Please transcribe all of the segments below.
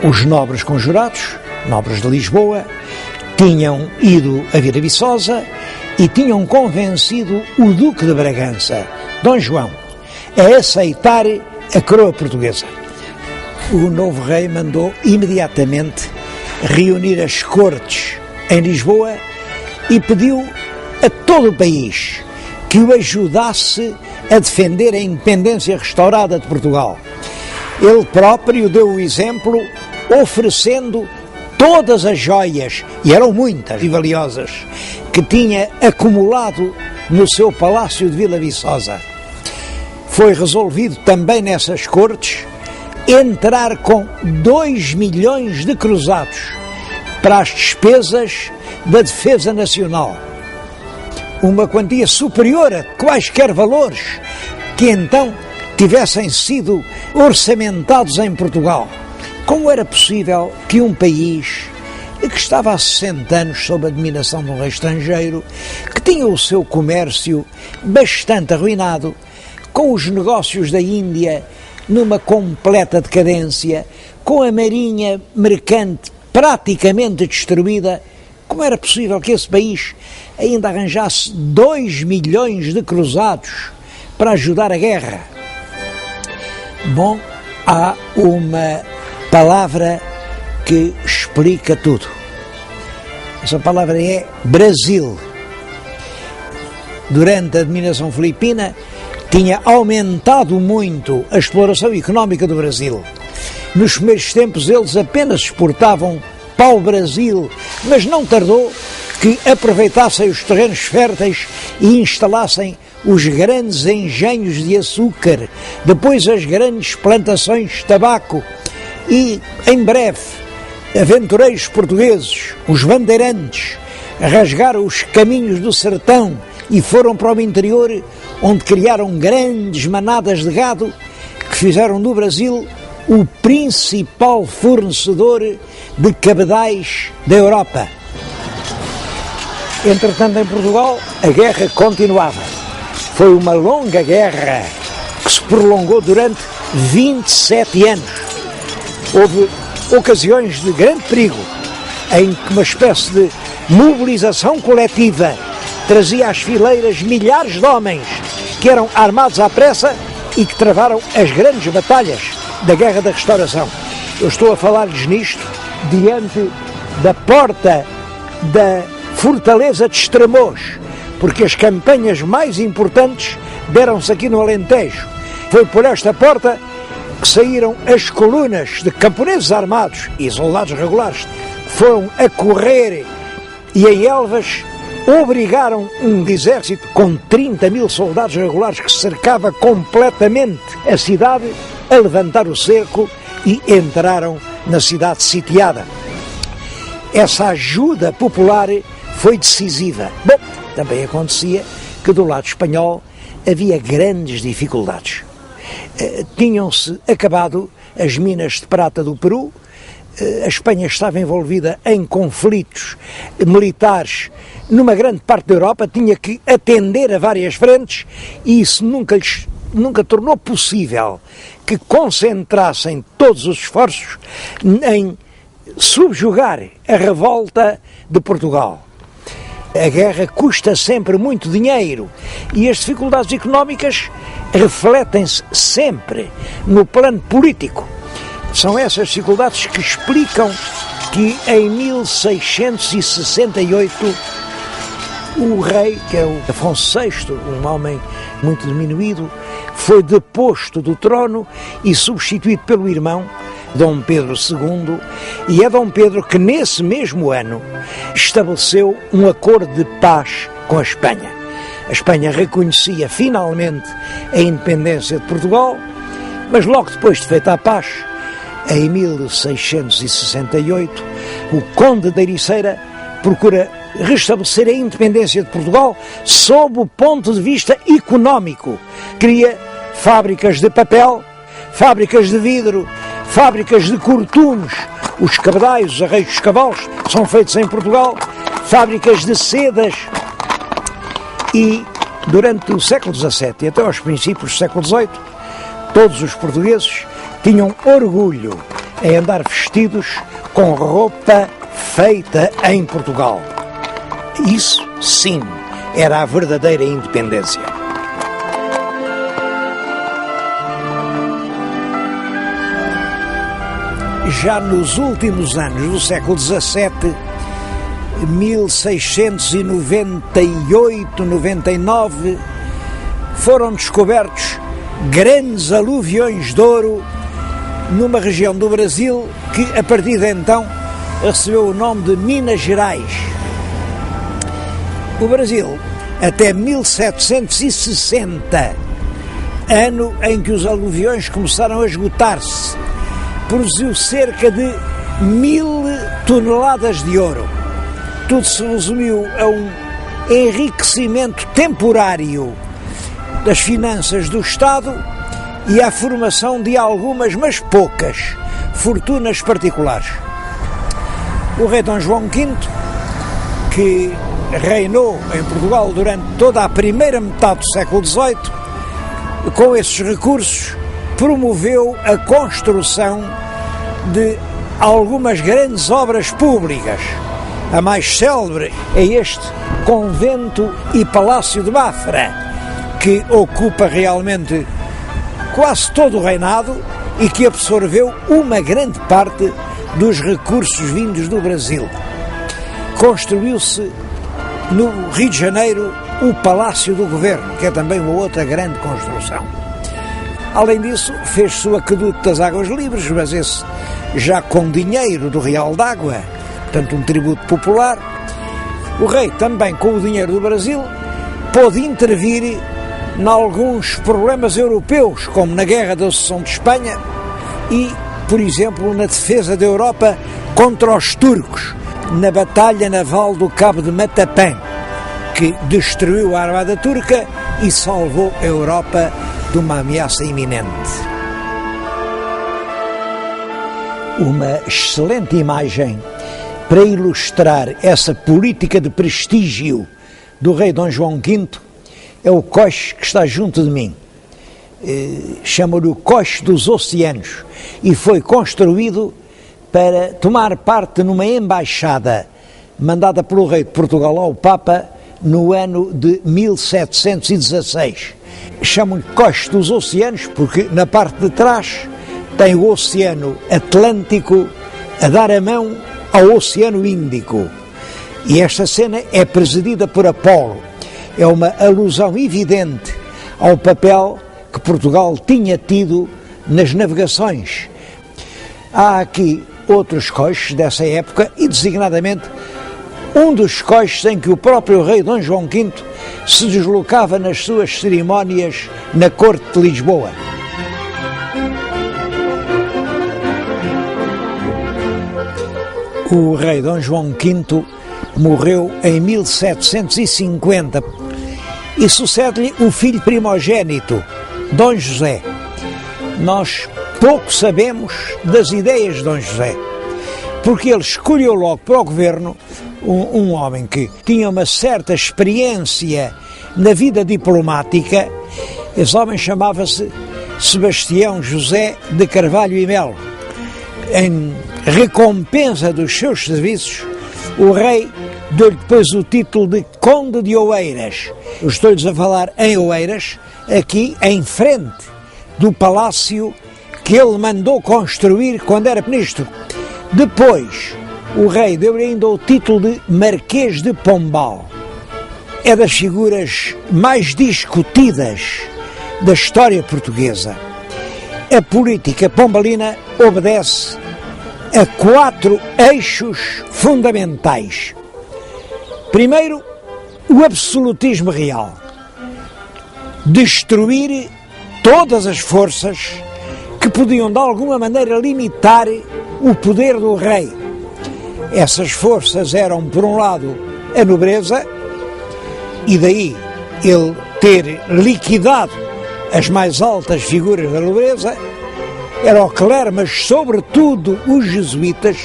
Os nobres conjurados, nobres de Lisboa, tinham ido a Vila Viçosa e tinham convencido o Duque de Bragança, Dom João, a aceitar a coroa portuguesa. O novo rei mandou imediatamente reunir as cortes em Lisboa e pediu a todo o país que o ajudasse a defender a independência restaurada de Portugal. Ele próprio deu o exemplo, oferecendo todas as joias, e eram muitas e valiosas, que tinha acumulado no seu palácio de Vila Viçosa. Foi resolvido também nessas cortes entrar com 2 milhões de cruzados para as despesas da defesa nacional. Uma quantia superior a quaisquer valores que então tivessem sido orçamentados em Portugal. Como era possível que um país que estava há 60 anos sob a dominação de um rei estrangeiro, que tinha o seu comércio bastante arruinado, com os negócios da Índia numa completa decadência, com a marinha mercante praticamente destruída, como era possível que esse país ainda arranjasse 2 milhões de cruzados para ajudar a guerra? Bom, há uma palavra que explica tudo. Essa palavra é Brasil. Durante a dominação filipina, tinha aumentado muito a exploração económica do Brasil. Nos primeiros tempos eles apenas exportavam pau-brasil, mas não tardou que aproveitassem os terrenos férteis e instalassem os grandes engenhos de açúcar, depois as grandes plantações de tabaco e, em breve, aventureiros portugueses, os bandeirantes, rasgaram os caminhos do sertão e foram para o interior, onde criaram grandes manadas de gado que fizeram do Brasil o principal fornecedor de cabedais da Europa. Entretanto, em Portugal, a guerra continuava. Foi uma longa guerra que se prolongou durante 27 anos. Houve ocasiões de grande perigo, em que uma espécie de mobilização coletiva trazia às fileiras milhares de homens que eram armados à pressa e que travaram as grandes batalhas da Guerra da Restauração. Eu estou a falar-lhes nisto diante da porta da Fortaleza de Estremoz, porque as campanhas mais importantes deram-se aqui no Alentejo. Foi por esta porta que saíram as colunas de camponeses armados e soldados regulares que foram a correr e em Elvas obrigaram um exército com 30 mil soldados regulares que cercava completamente a cidade a levantar o cerco e entraram na cidade sitiada. Essa ajuda popular foi decisiva. Bom, também acontecia que do lado espanhol havia grandes dificuldades. Tinham-se acabado as minas de prata do Peru, a Espanha estava envolvida em conflitos militares numa grande parte da Europa, tinha que atender a várias frentes e isso nunca tornou possível que concentrassem todos os esforços em subjugar a revolta de Portugal. A guerra custa sempre muito dinheiro e as dificuldades económicas refletem-se sempre no plano político. São essas dificuldades que explicam que em 1668 o rei, que é o Afonso VI, um homem muito diminuído, foi deposto do trono e substituído pelo irmão, Dom Pedro II, e é Dom Pedro que nesse mesmo ano estabeleceu um acordo de paz com a Espanha. A Espanha reconhecia finalmente a independência de Portugal, mas logo depois de feita a paz, em 1668, o Conde da Ericeira procura restabelecer a independência de Portugal sob o ponto de vista económico. Cria fábricas de papel, fábricas de vidro, fábricas de cortumes, os cabedais, os arreios dos cavalos são feitos em Portugal, fábricas de sedas e durante o século XVII e até aos princípios do século XVIII, todos os portugueses tinham orgulho em andar vestidos com roupa feita em Portugal. Isso, sim, era a verdadeira independência. Já nos últimos anos do século XVII, 1698-99, foram descobertos grandes aluviões de ouro numa região do Brasil que, a partir de então, recebeu o nome de Minas Gerais. O Brasil, até 1760, ano em que os aluviões começaram a esgotar-se, produziu cerca de 1000 toneladas de ouro. Tudo se resumiu a um enriquecimento temporário das finanças do Estado e à formação de algumas, mas poucas, fortunas particulares. O rei Dom João V, que reinou em Portugal durante toda a primeira metade do século XVIII, com esses recursos, promoveu a construção de algumas grandes obras públicas. A mais célebre é este convento e palácio de Mafra, que ocupa realmente quase todo o reinado e que absorveu uma grande parte dos recursos vindos do Brasil. Construiu-se no Rio de Janeiro o Palácio do Governo, que é também uma outra grande construção. Além disso, fez-se o Aqueduto das Águas Livres, mas esse já com dinheiro do Real d'Água, portanto um tributo popular. O rei também, com o dinheiro do Brasil, pôde intervir em alguns problemas europeus, como na Guerra da Sucessão de Espanha e, por exemplo, na defesa da Europa contra os turcos, na Batalha Naval do Cabo de Matapã, que destruiu a armada turca e salvou a Europa de uma ameaça iminente. Uma excelente imagem para ilustrar essa política de prestígio do rei Dom João V é o coche que está junto de mim. Chama-lhe o Coche dos Oceanos e foi construído para tomar parte numa embaixada mandada pelo rei de Portugal ao Papa no ano de 1716. Chamam-lhe Coche dos Oceanos porque na parte de trás tem o Oceano Atlântico a dar a mão ao Oceano Índico. E esta cena é presidida por Apolo. É uma alusão evidente ao papel que Portugal tinha tido nas navegações. Há aqui outros coches dessa época e, designadamente, um dos coches em que o próprio rei Dom João V se deslocava nas suas cerimónias na corte de Lisboa. O rei Dom João V morreu em 1750 e sucede-lhe o filho primogênito, Dom José. Nós pouco sabemos das ideias de Dom José, porque ele escolheu logo para o governo um homem que tinha uma certa experiência na vida diplomática. Esse homem chamava-se Sebastião José de Carvalho e Melo. Em recompensa dos seus serviços, o rei deu-lhe depois o título de Conde de Oeiras. Eu estou-lhes a falar em Oeiras, aqui em frente do palácio que ele mandou construir quando era ministro. Depois, o rei deu-lhe ainda o título de Marquês de Pombal. É das figuras mais discutidas da história portuguesa. A política pombalina obedece a 4 eixos fundamentais. Primeiro, o absolutismo real. Destruir todas as forças que podiam de alguma maneira limitar o poder do rei. Essas forças eram, por um lado, a nobreza, e daí ele ter liquidado as mais altas figuras da nobreza, era o clero, mas sobretudo os jesuítas,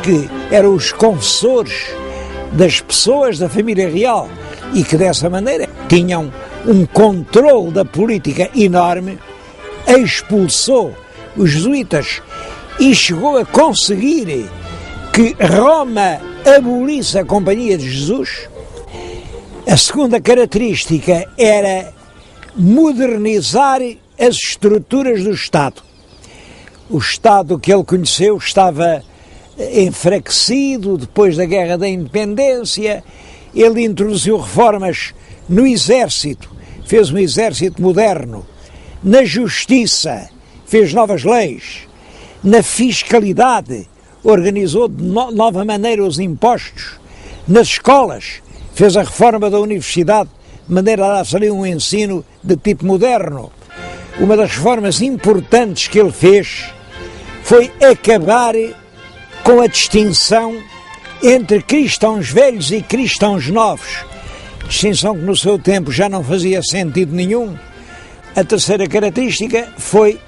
que eram os confessores das pessoas da família real e que dessa maneira tinham um controle da política enorme. Expulsou os jesuítas e chegou a conseguir que Roma abolisse a Companhia de Jesus. A segunda característica era modernizar as estruturas do Estado. O Estado que ele conheceu estava enfraquecido depois da Guerra da Independência. Ele introduziu reformas no Exército, fez um exército moderno. Na Justiça, fez novas leis. Na fiscalidade, organizou de nova maneira os impostos. Nas escolas, fez a reforma da universidade, de maneira a dar ali um ensino de tipo moderno. Uma das reformas importantes que ele fez foi acabar com a distinção entre cristãos velhos e cristãos novos. Distinção que no seu tempo já não fazia sentido nenhum. A terceira característica foi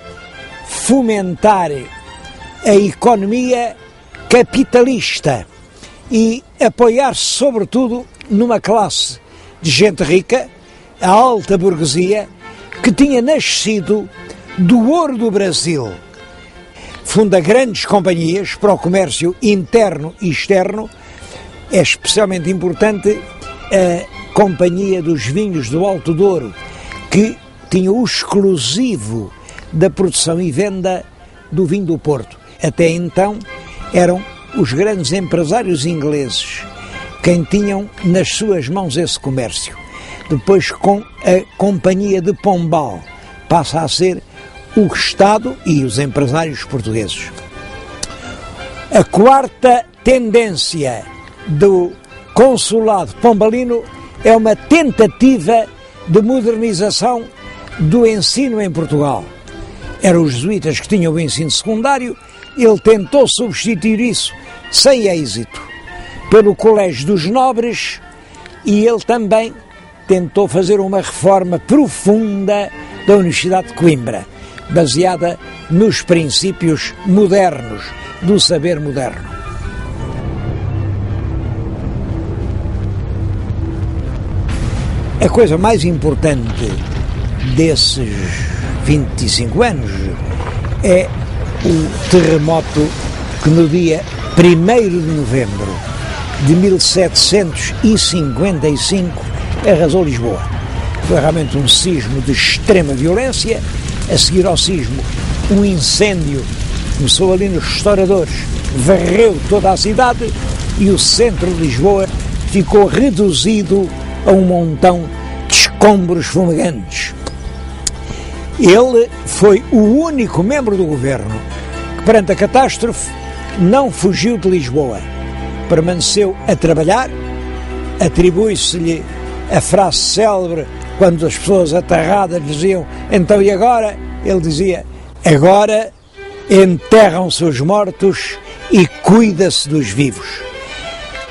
fomentar a economia capitalista e apoiar-se sobretudo numa classe de gente rica, a alta burguesia, que tinha nascido do ouro do Brasil. Funda grandes companhias para o comércio interno e externo. É especialmente importante a Companhia dos Vinhos do Alto Douro, que tinha o exclusivo da produção e venda do vinho do Porto. Até então eram os grandes empresários ingleses quem tinham nas suas mãos esse comércio. Depois, com a Companhia de Pombal, passa a ser o Estado e os empresários portugueses. A quarta tendência do consulado pombalino é uma tentativa de modernização do ensino em Portugal. Eram os jesuítas que tinham o ensino secundário. Ele tentou substituir isso, sem êxito, pelo Colégio dos Nobres, e ele também tentou fazer uma reforma profunda da Universidade de Coimbra, baseada nos princípios modernos, do saber moderno. A coisa mais importante desses 25 anos é o terremoto que no dia 1º de novembro de 1755 arrasou Lisboa. Foi realmente um sismo de extrema violência. A seguir ao sismo, um incêndio começou ali nos restauradores, varreu toda a cidade e o centro de Lisboa ficou reduzido a um montão de escombros fumegantes. Ele foi o único membro do governo que, perante a catástrofe, não fugiu de Lisboa. Permaneceu a trabalhar. Atribui-se-lhe a frase célebre quando as pessoas aterradas diziam: então e agora? Ele dizia: agora enterram-se os mortos e cuida-se dos vivos.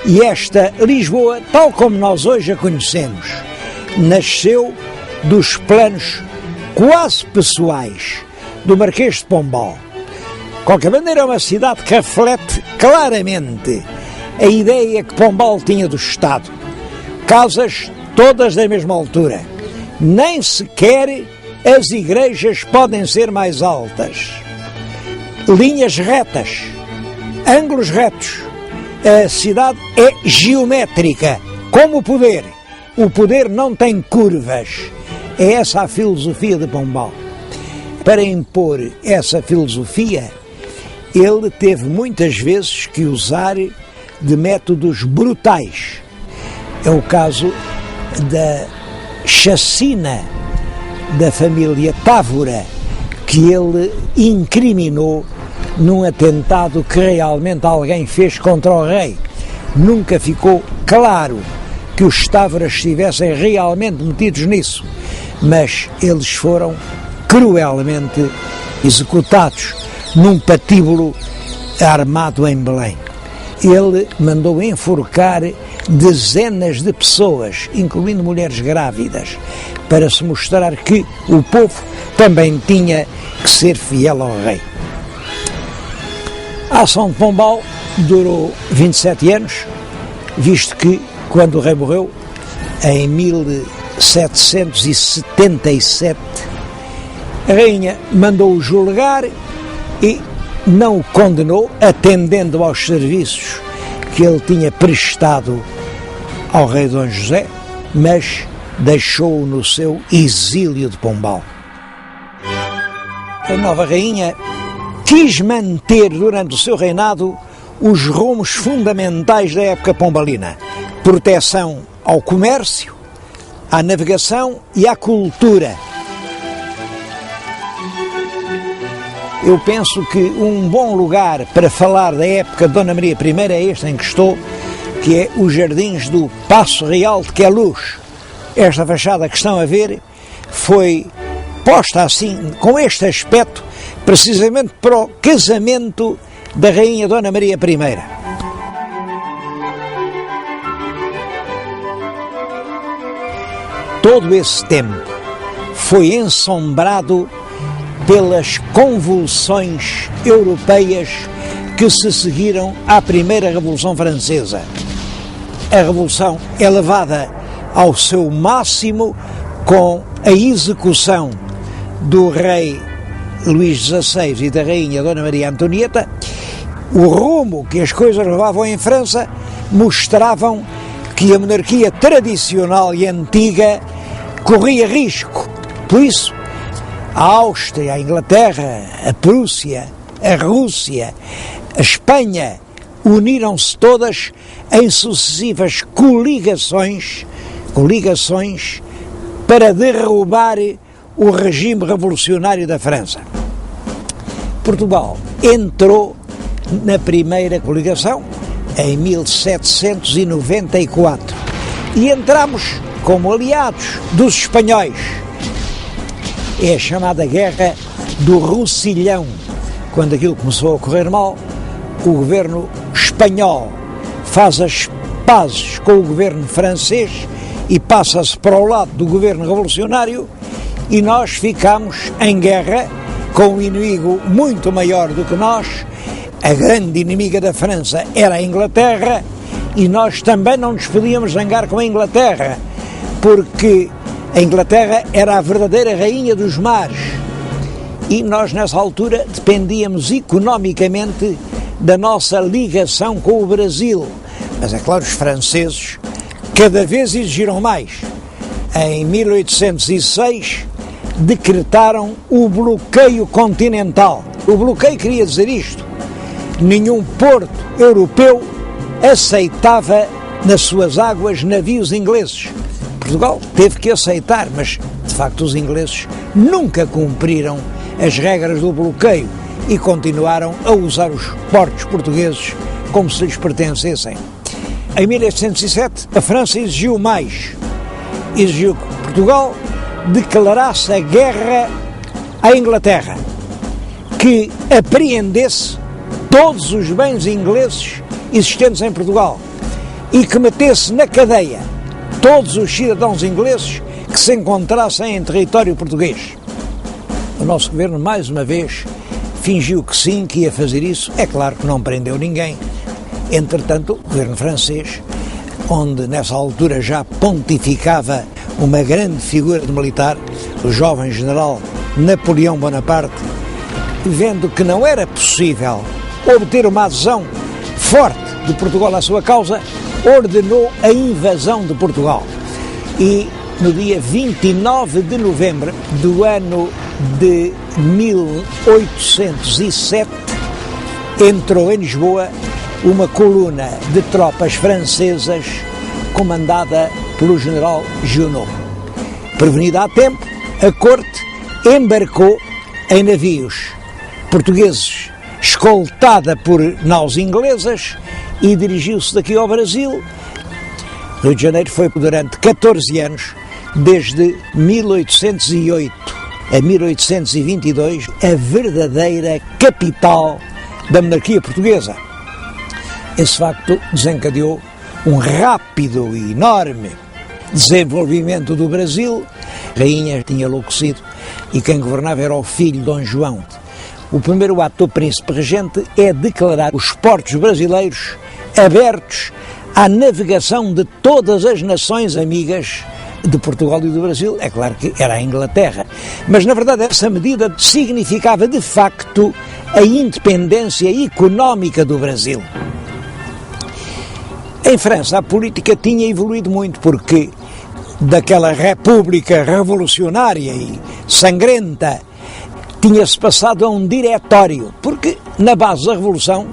E esta Lisboa, tal como nós hoje a conhecemos, nasceu dos planos quase pessoais do Marquês de Pombal. De qualquer maneira, é uma cidade que reflete claramente a ideia que Pombal tinha do Estado. Casas todas da mesma altura. Nem sequer as igrejas podem ser mais altas. Linhas retas, ângulos retos. A cidade é geométrica, como o poder. O poder não tem curvas. É essa a filosofia de Pombal. Para impor essa filosofia, ele teve muitas vezes que usar de métodos brutais. É o caso da chacina da família Távora, que ele incriminou num atentado que realmente alguém fez contra o rei. Nunca ficou claro que os Távoras estivessem realmente metidos nisso, mas eles foram cruelmente executados num patíbulo armado em Belém. Ele mandou enforcar dezenas de pessoas, incluindo mulheres grávidas, para se mostrar que o povo também tinha que ser fiel ao rei. A ação de Pombal durou 27 anos, visto que, quando o rei morreu, em 1777, a rainha mandou-o julgar e não o condenou, atendendo aos serviços que ele tinha prestado ao rei Dom José, mas deixou-o no seu exílio de Pombal. A nova rainha quis manter durante o seu reinado os rumos fundamentais da época pombalina: proteção ao comércio, à navegação e à cultura. Eu penso que um bom lugar para falar da época de Dona Maria I é este em que estou, que é os jardins do Paço Real de Queluz. Esta fachada que estão a ver foi posta assim, com este aspecto, precisamente para o casamento da Rainha Dona Maria I. Todo esse tempo foi ensombrado pelas convulsões europeias que se seguiram à Primeira Revolução Francesa. A Revolução é levada ao seu máximo com a execução do rei Luís XVI e da rainha Dona Maria Antonieta. O rumo que as coisas levavam em França mostravam que a monarquia tradicional e antiga corria risco. Por isso, a Áustria, a Inglaterra, a Prússia, a Rússia, a Espanha uniram-se todas em sucessivas coligações para derrubar o regime revolucionário da França. Portugal entrou na primeira coligação em 1794 e entramos como aliados dos espanhóis. É a chamada Guerra do Roussillon. Quando aquilo começou a correr mal, o governo espanhol faz as pazes com o governo francês e passa-se para o lado do governo revolucionário, e nós ficamos em guerra com um inimigo muito maior do que nós. A grande inimiga da França era a Inglaterra, e nós também não nos podíamos zangar com a Inglaterra, porque a Inglaterra era a verdadeira rainha dos mares, e nós nessa altura dependíamos economicamente da nossa ligação com o Brasil. Mas é claro, os franceses cada vez exigiram mais. Em 1806 decretaram o bloqueio continental. O bloqueio queria dizer isto: nenhum porto europeu aceitava nas suas águas navios ingleses. Portugal teve que aceitar, mas de facto os ingleses nunca cumpriram as regras do bloqueio e continuaram a usar os portos portugueses como se lhes pertencessem. Em 1807 a França exigiu mais. Exigiu que Portugal declarasse a guerra à Inglaterra, que apreendesse todos os bens ingleses existentes em Portugal e que metesse na cadeia todos os cidadãos ingleses que se encontrassem em território português. O nosso governo, mais uma vez, fingiu que sim, que ia fazer isso. É claro que não prendeu ninguém. Entretanto, o governo francês, onde nessa altura já pontificava uma grande figura de militar, o jovem general Napoleão Bonaparte, vendo que não era possível obter uma adesão forte de Portugal à sua causa, ordenou a invasão de Portugal. E no dia 29 de novembro do ano de 1807 entrou em Lisboa uma coluna de tropas francesas comandada pelo general Junot. Prevenida a tempo, a corte embarcou em navios portugueses, escoltada por naus inglesas, e dirigiu-se daqui ao Brasil. Rio de Janeiro foi durante 14 anos, desde 1808 a 1822, a verdadeira capital da monarquia portuguesa. Esse facto desencadeou um rápido e enorme desenvolvimento do Brasil. A rainha tinha enlouquecido e quem governava era o filho Dom João. O primeiro ato do príncipe regente é declarar os portos brasileiros abertos à navegação de todas as nações amigas de Portugal e do Brasil, é claro que era a Inglaterra. Mas, na verdade, essa medida significava, de facto, a independência económica do Brasil. Em França, a política tinha evoluído muito, porque daquela república revolucionária e sangrenta tinha-se passado a um diretório, porque na base da revolução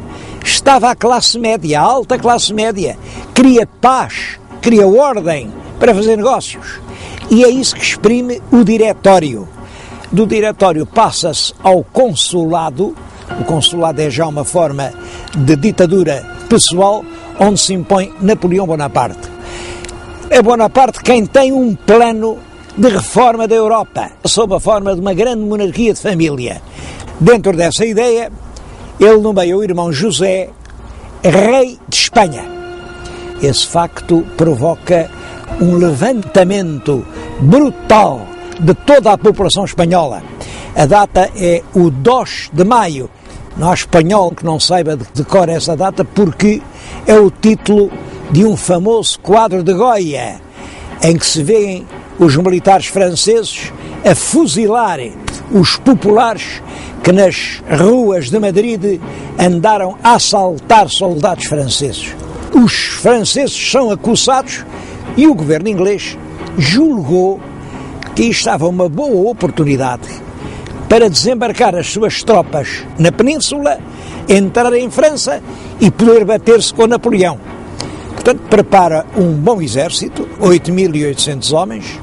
estava a classe média, a alta classe média, queria paz, queria ordem para fazer negócios. E é isso que exprime o diretório. Do diretório passa-se ao consulado. O consulado é já uma forma de ditadura pessoal, onde se impõe Napoleão Bonaparte. É Bonaparte quem tem um plano de reforma da Europa, sob a forma de uma grande monarquia de família. Dentro dessa ideia, ele nomeia o irmão José rei de Espanha. Esse facto provoca um levantamento brutal de toda a população espanhola. A data é o 2 de maio. Não há espanhol que não saiba de cor essa data, porque é o título de um famoso quadro de Goya, em que se vêem os militares franceses a fuzilarem os populares que nas ruas de Madrid andaram a assaltar soldados franceses. Os franceses são acusados e o governo inglês julgou que estava uma boa oportunidade para desembarcar as suas tropas na península, entrar em França e poder bater-se com Napoleão. Portanto, prepara um bom exército, 8.800 homens,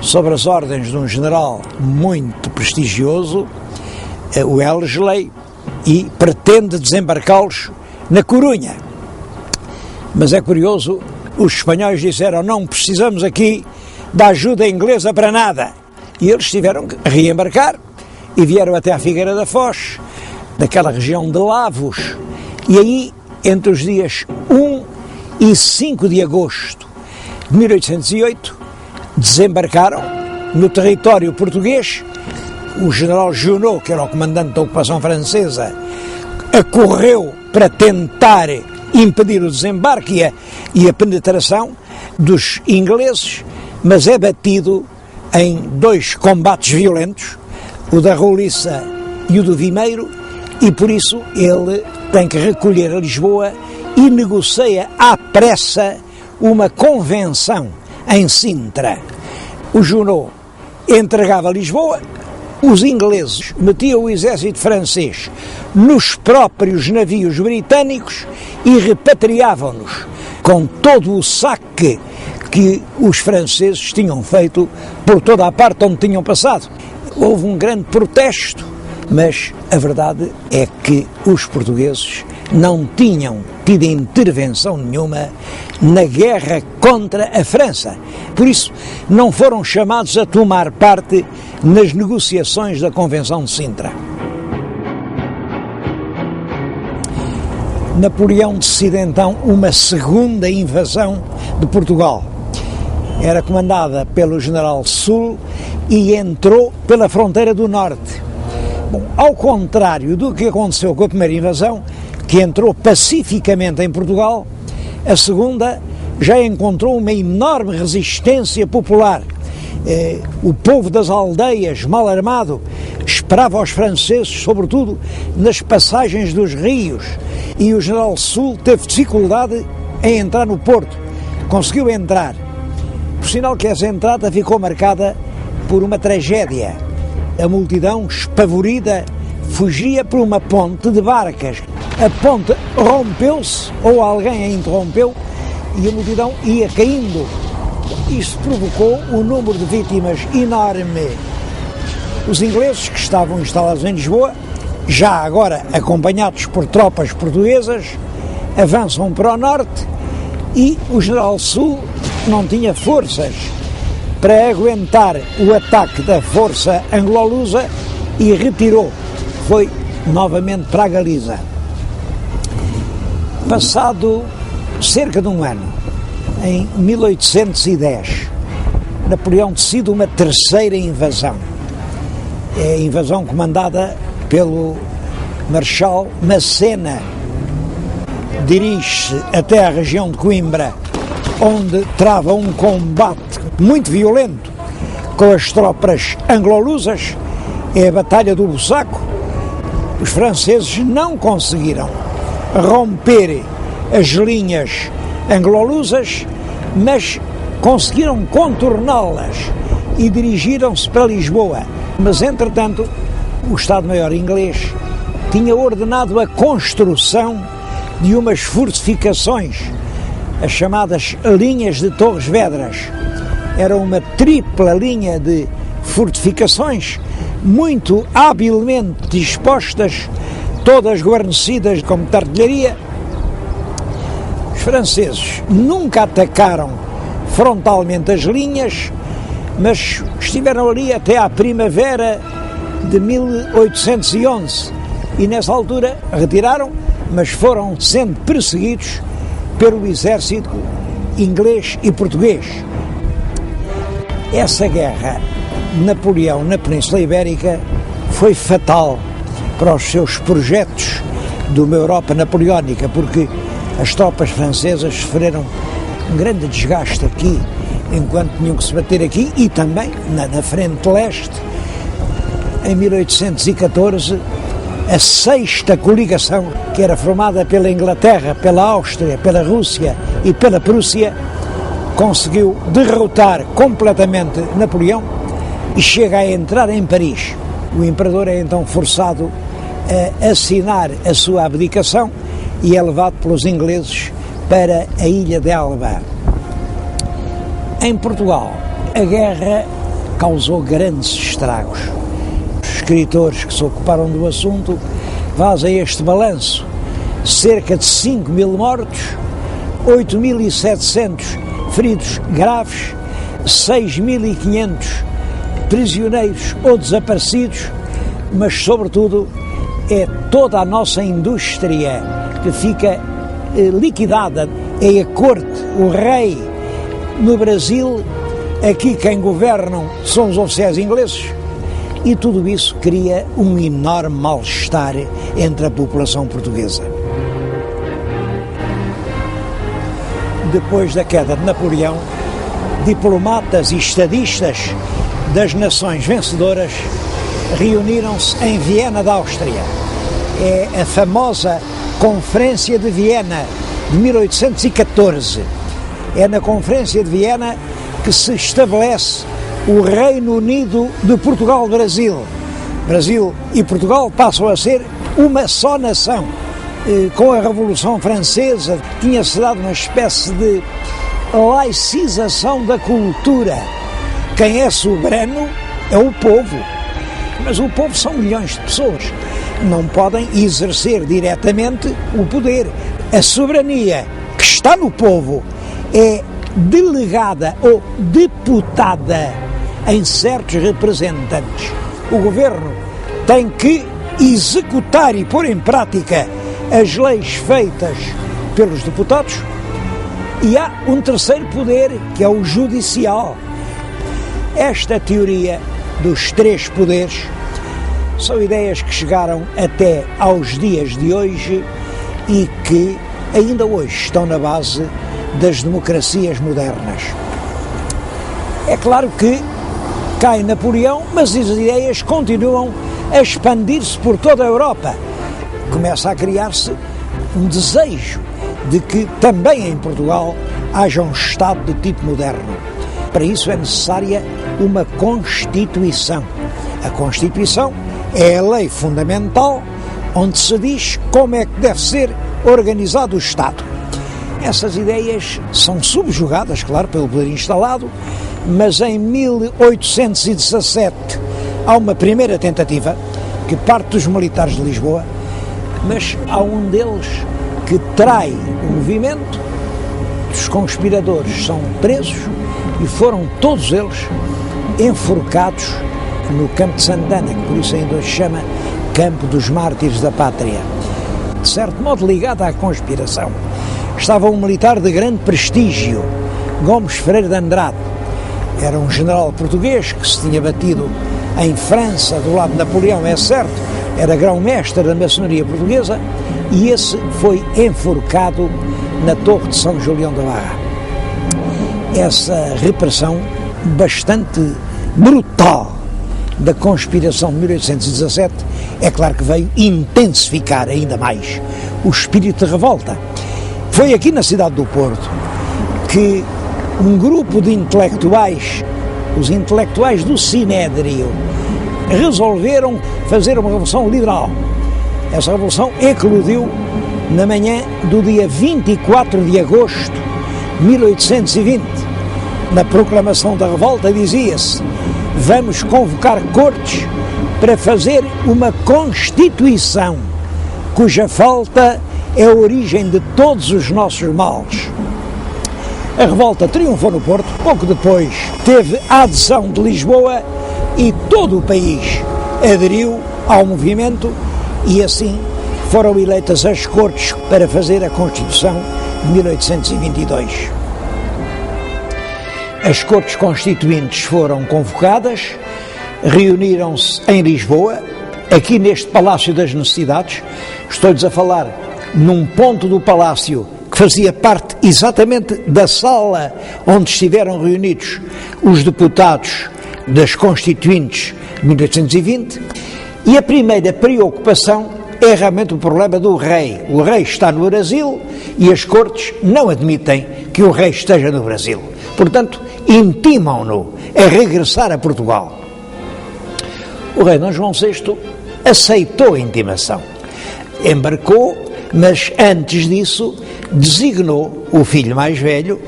sob as ordens de um general muito prestigioso, o Wellesley, e pretende desembarcá-los na Corunha. Mas é curioso, os espanhóis disseram: não precisamos aqui da ajuda inglesa para nada. E eles tiveram que reembarcar e vieram até à Figueira da Foz, daquela região de Lavos, e aí, entre os dias 1 e 5 de agosto de 1808, desembarcaram no território português. O general Junot, que era o comandante da ocupação francesa, acorreu para tentar impedir o desembarque e a penetração dos ingleses, mas é batido em 2 combates violentos, o da Roliça e o do Vimeiro, e por isso ele tem que recolher a Lisboa e negocia à pressa uma convenção em Sintra. O Junot entregava Lisboa, os ingleses metiam o exército francês nos próprios navios britânicos e repatriavam-nos com todo o saque que os franceses tinham feito por toda a parte onde tinham passado. Houve um grande protesto, mas a verdade é que os portugueses não tinham tido intervenção nenhuma na guerra contra a França. Por isso, não foram chamados a tomar parte nas negociações da Convenção de Sintra. Napoleão decide então uma segunda invasão de Portugal. Era comandada pelo general Soult e entrou pela fronteira do norte. Bom, ao contrário do que aconteceu com a primeira invasão, que entrou pacificamente em Portugal, a segunda já encontrou uma enorme resistência popular. O povo das aldeias, mal armado, esperava os franceses, sobretudo nas passagens dos rios, e o general Soult teve dificuldade em entrar no porto. Conseguiu entrar, por sinal que essa entrada ficou marcada por uma tragédia. A multidão, espavorida, fugia por uma ponte de barcas. A ponte rompeu-se, ou alguém a interrompeu, e a multidão ia caindo. Isto provocou um número de vítimas enorme. Os ingleses, que estavam instalados em Lisboa, já agora acompanhados por tropas portuguesas, avançam para o norte e o general Soult não tinha forças para aguentar o ataque da força anglo-lusa e retirou. Foi novamente para a Galiza. Passado cerca de um ano, em 1810, Napoleão decide uma terceira invasão. É a invasão comandada pelo Marechal Massena. Dirige-se até a região de Coimbra, onde trava um combate muito violento com as tropas anglo-lusas, é a Batalha do Bussaco. Os franceses não conseguiram romper as linhas anglo-lusas, mas conseguiram contorná-las e dirigiram-se para Lisboa. Mas, entretanto, o Estado-Maior inglês tinha ordenado a construção de umas fortificações, as chamadas linhas de Torres Vedras. Era uma tripla linha de fortificações, muito habilmente dispostas, todas guarnecidas com muita artilharia. Os franceses nunca atacaram frontalmente as linhas, mas estiveram ali até à primavera de 1811 e nessa altura retiraram, mas foram sendo perseguidos pelo exército inglês e português. Essa guerra de Napoleão na Península Ibérica foi fatal para os seus projetos de uma Europa napoleónica, porque as tropas francesas sofreram um grande desgaste aqui, enquanto tinham que se bater aqui, e também na frente leste. Em 1814, a sexta coligação, que era formada pela Inglaterra, pela Áustria, pela Rússia e pela Prússia, conseguiu derrotar completamente Napoleão e chega a entrar em Paris. O imperador é então forçado a assinar a sua abdicação e é levado pelos ingleses para a ilha de Elba. Em Portugal, a guerra causou grandes estragos. Os escritores que se ocuparam do assunto fazem este balanço: cerca de 5.000 mortos, 8.700 feridos graves, 6.500 prisioneiros ou desaparecidos, mas sobretudo é toda a nossa indústria que fica liquidada. É a corte, o rei. No Brasil, aqui quem governam são os oficiais ingleses, e tudo isso cria um enorme mal-estar entre a população portuguesa. Depois da queda de Napoleão, diplomatas e estadistas das nações vencedoras reuniram-se em Viena da Áustria. É a famosa Conferência de Viena de 1814. É na Conferência de Viena que se estabelece o Reino Unido de Portugal-Brasil. Brasil e Portugal passam a ser uma só nação. Com a Revolução Francesa tinha-se dado uma espécie de laicização da cultura. Quem é soberano é o povo, mas o povo são milhões de pessoas. Não podem exercer diretamente o poder. A soberania que está no povo é delegada ou deputada em certos representantes. O governo tem que executar e pôr em prática as leis feitas pelos deputados, e há um terceiro poder, que é o judicial. Esta teoria dos três poderes são ideias que chegaram até aos dias de hoje e que ainda hoje estão na base das democracias modernas. É claro que cai Napoleão, mas as ideias continuam a expandir-se por toda a Europa. Começa a criar-se um desejo de que também em Portugal haja um Estado de tipo moderno. Para isso é necessária uma Constituição. A Constituição é a lei fundamental onde se diz como é que deve ser organizado o Estado. Essas ideias são subjugadas, claro, pelo poder instalado, mas em 1817 há uma primeira tentativa que parte dos militares de Lisboa, mas há um deles que trai o movimento. Os conspiradores são presos e foram todos eles enforcados no Campo de Santana, que por isso ainda hoje se chama Campo dos Mártires da Pátria. De certo modo ligado à conspiração estava um militar de grande prestígio, Gomes Freire de Andrade. Era um general português que se tinha batido em França do lado de Napoleão, é certo, era grão-mestre da maçonaria portuguesa, e esse foi enforcado na Torre de São Julião da Barra. Essa repressão bastante brutal da conspiração de 1817, é claro que veio intensificar ainda mais o espírito de revolta. Foi aqui na cidade do Porto que um grupo de intelectuais, os intelectuais do Sinédrio, resolveram fazer uma revolução liberal. Essa revolução eclodiu na manhã do dia 24 de agosto de 1820. Na proclamação da revolta dizia-se: vamos convocar cortes para fazer uma Constituição, cuja falta é a origem de todos os nossos males. A revolta triunfou no Porto, pouco depois teve a adesão de Lisboa e todo o país aderiu ao movimento e assim foram eleitas as Cortes para fazer a Constituição de 1822. As Cortes Constituintes foram convocadas, reuniram-se em Lisboa, aqui neste Palácio das Necessidades. Estou-lhes a falar num ponto do Palácio que fazia parte exatamente da sala onde estiveram reunidos os deputados das Constituintes de 1820, e a primeira preocupação é realmente o problema do rei. O rei está no Brasil e as Cortes não admitem que o rei esteja no Brasil. Portanto, intimam-no a regressar a Portugal. O rei Dom João VI aceitou a intimação, embarcou, mas antes disso designou o filho mais velho,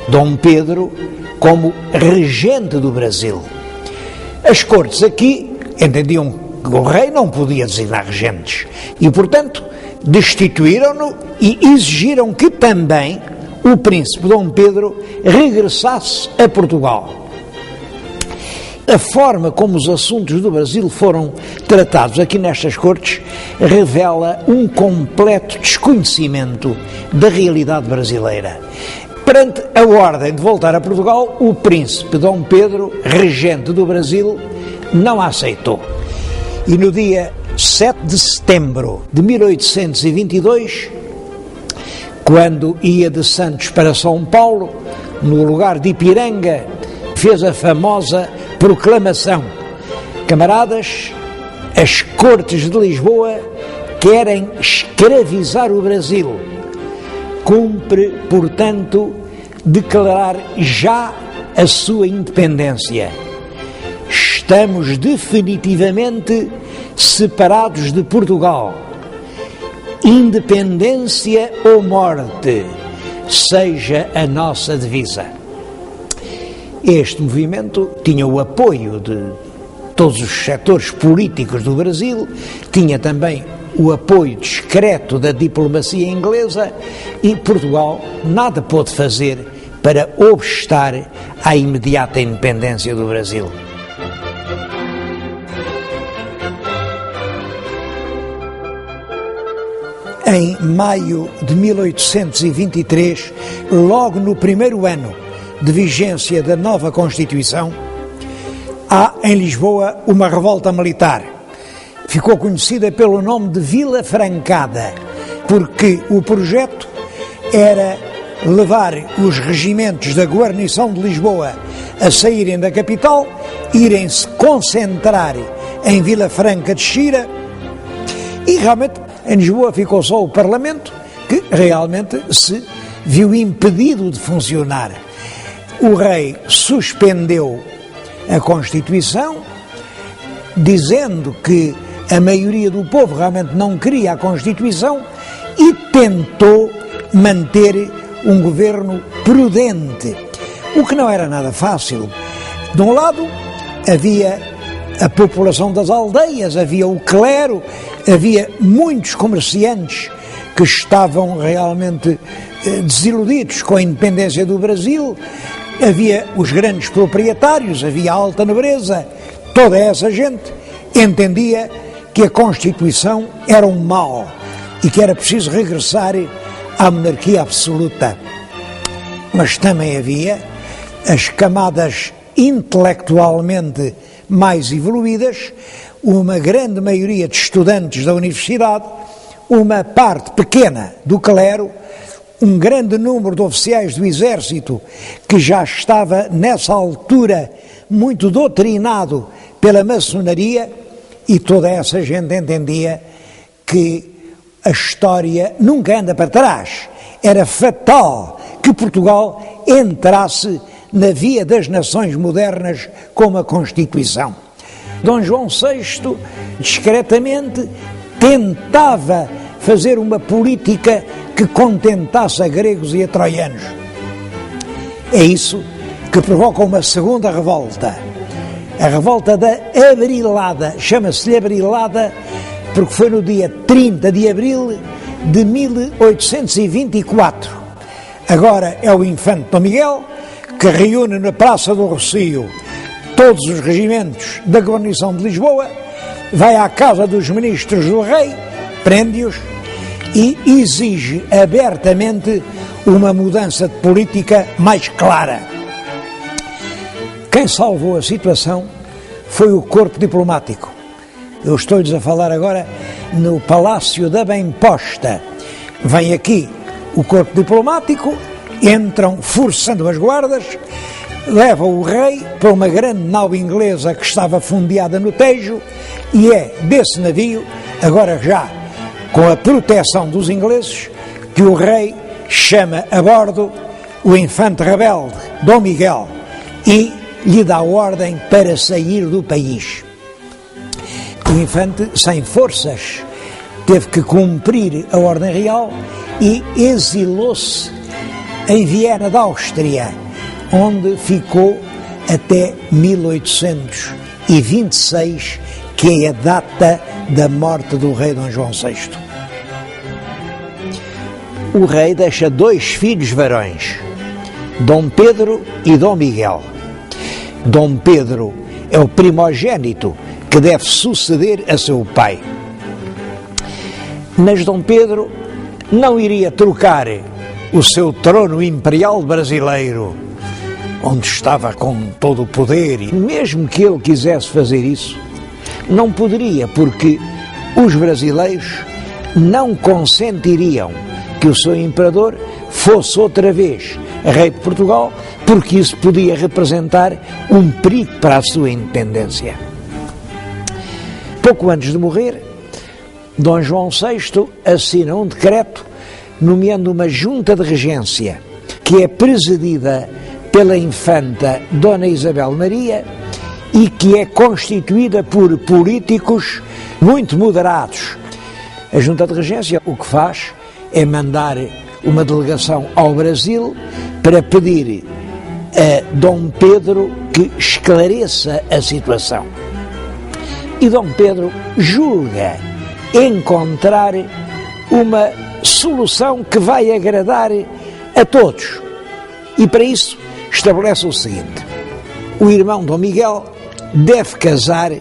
Dom Pedro, como regente do Brasil. As Cortes aqui entendiam que o rei não podia designar regentes e, portanto, destituíram-no e exigiram que também o príncipe Dom Pedro regressasse a Portugal. A forma como os assuntos do Brasil foram tratados aqui nestas Cortes revela um completo desconhecimento da realidade brasileira. Perante a ordem de voltar a Portugal, o príncipe Dom Pedro, regente do Brasil, não a aceitou. E no dia 7 de setembro de 1822, quando ia de Santos para São Paulo, no lugar de Ipiranga, fez a famosa proclamação: camaradas, as Cortes de Lisboa querem escravizar o Brasil. Cumpre, portanto, declarar já a sua independência. Estamos definitivamente separados de Portugal. Independência ou morte, seja a nossa divisa. Este movimento tinha o apoio de todos os setores políticos do Brasil, tinha também o apoio discreto da diplomacia inglesa e Portugal nada pôde fazer para obstar à imediata independência do Brasil. Em maio de 1823, logo no primeiro ano de vigência da nova Constituição, há em Lisboa uma revolta militar. Ficou conhecida pelo nome de Vila Francada, porque o projeto era levar os regimentos da guarnição de Lisboa a saírem da capital, irem-se concentrar em Vila Franca de Xira, e realmente em Lisboa ficou só o Parlamento, que realmente se viu impedido de funcionar. O rei suspendeu a Constituição, dizendo que a maioria do povo realmente não queria a Constituição e tentou manter um governo prudente, o que não era nada fácil. De um lado, havia a população das aldeias, havia o clero, havia muitos comerciantes que estavam realmente desiludidos com a independência do Brasil, havia os grandes proprietários, havia a alta nobreza. Toda essa gente entendia que a Constituição era um mal e que era preciso regressar à monarquia absoluta. Mas também havia as camadas intelectualmente mais evoluídas, uma grande maioria de estudantes da universidade, uma parte pequena do clero, um grande número de oficiais do exército que já estava nessa altura muito doutrinado pela maçonaria, e toda essa gente entendia que a história nunca anda para trás. Era fatal que Portugal entrasse na via das nações modernas com a Constituição. Dom João VI, discretamente, tentava fazer uma política que contentasse a gregos e a troianos. É isso que provoca uma segunda revolta. A revolta da Abrilada, chama-se-lhe Abrilada porque foi no dia 30 de abril de 1824. Agora é o infante Dom Miguel que reúne na Praça do Rossio todos os regimentos da guarnição de Lisboa, vai à casa dos ministros do rei, prende-os e exige abertamente uma mudança de política mais clara. Quem salvou a situação foi o corpo diplomático. Eu estou-lhes a falar agora no Palácio da Bem-Posta. Vem aqui o corpo diplomático, entram forçando as guardas, levam o rei para uma grande nau inglesa que estava fundeada no Tejo, e é desse navio, agora já com a proteção dos ingleses, que o rei chama a bordo o infante rebelde Dom Miguel e lhe dá ordem para sair do país. O infante, sem forças, teve que cumprir a ordem real e exilou-se em Viena da Áustria, onde ficou até 1826, que é a data da morte do rei Dom João VI. O rei deixa 2 filhos varões, Dom Pedro e Dom Miguel. Dom Pedro é o primogênito que deve suceder a seu pai. Mas Dom Pedro não iria trocar o seu trono imperial brasileiro, onde estava com todo o poder, e mesmo que ele quisesse fazer isso, não poderia, porque os brasileiros não consentiriam que o seu imperador fosse outra vez rei de Portugal, porque isso podia representar um perigo para a sua independência. Pouco antes de morrer, Dom João VI assina um decreto nomeando uma junta de regência que é presidida pela infanta Dona Isabel Maria e que é constituída por políticos muito moderados. A junta de regência o que faz é mandar uma delegação ao Brasil para pedir a Dom Pedro que esclareça a situação. E Dom Pedro julga encontrar uma solução que vai agradar a todos. E para isso estabelece o seguinte: o irmão Dom Miguel deve casar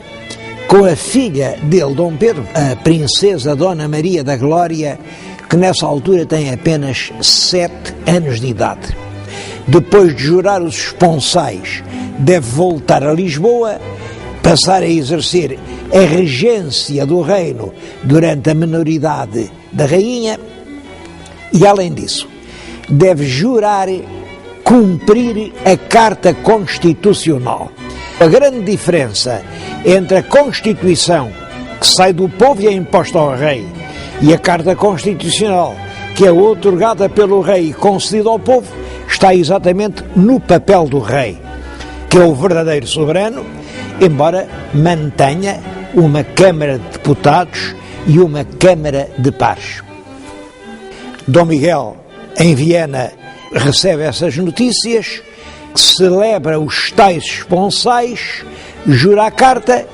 com a filha dele, Dom Pedro, a princesa Dona Maria da Glória, que nessa altura tem apenas 7 anos de idade. Depois de jurar os esponsais, deve voltar a Lisboa, passar a exercer a regência do reino durante a minoridade da rainha e, além disso, deve jurar cumprir a Carta Constitucional. A grande diferença entre a Constituição, que sai do povo e é imposta ao rei, e a Carta Constitucional, que é outorgada pelo rei e concedida ao povo, está exatamente no papel do rei, que é o verdadeiro soberano, embora mantenha uma Câmara de Deputados e uma Câmara de Pares. Dom Miguel, em Viena, recebe essas notícias, celebra os tais esponsais, jura a carta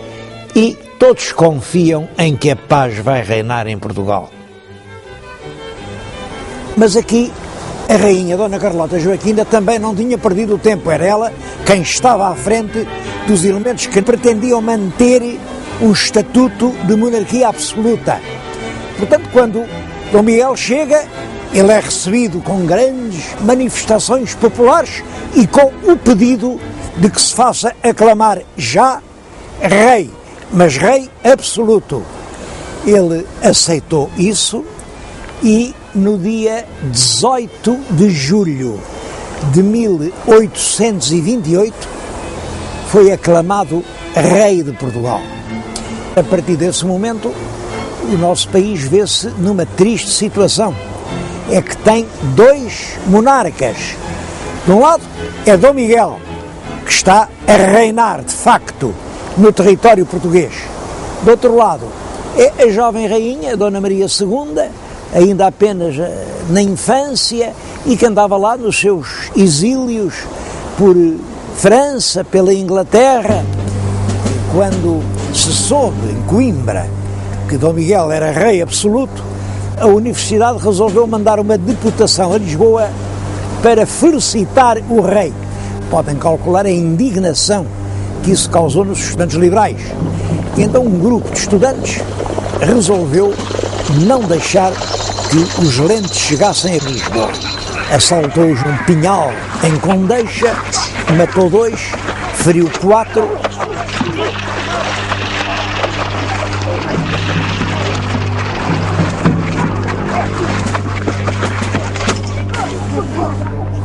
e todos confiam em que a paz vai reinar em Portugal. Mas aqui a rainha Dona Carlota Joaquina também não tinha perdido o tempo. Era ela quem estava à frente dos elementos que pretendiam manter um estatuto de monarquia absoluta. Portanto, quando Dom Miguel chega, ele é recebido com grandes manifestações populares e com o pedido de que se faça aclamar já rei, mas rei absoluto. Ele aceitou isso e no dia 18 de julho de 1828, foi aclamado rei de Portugal. A partir desse momento, o nosso país vê-se numa triste situação. É que tem dois monarcas. De um lado é Dom Miguel, que está a reinar de facto no território português. Do outro lado é a jovem rainha, Dona Maria II, ainda apenas na infância, e que andava lá nos seus exílios por França, pela Inglaterra. Quando se soube em Coimbra que Dom Miguel era rei absoluto, a Universidade resolveu mandar uma deputação a Lisboa para felicitar o rei. Podem calcular a indignação que isso causou nos estudantes liberais. E então um grupo de estudantes resolveu não deixar que os lentes chegassem a Lisboa. Assaltou-os um pinhal em Condeixa, matou 2, feriu 4.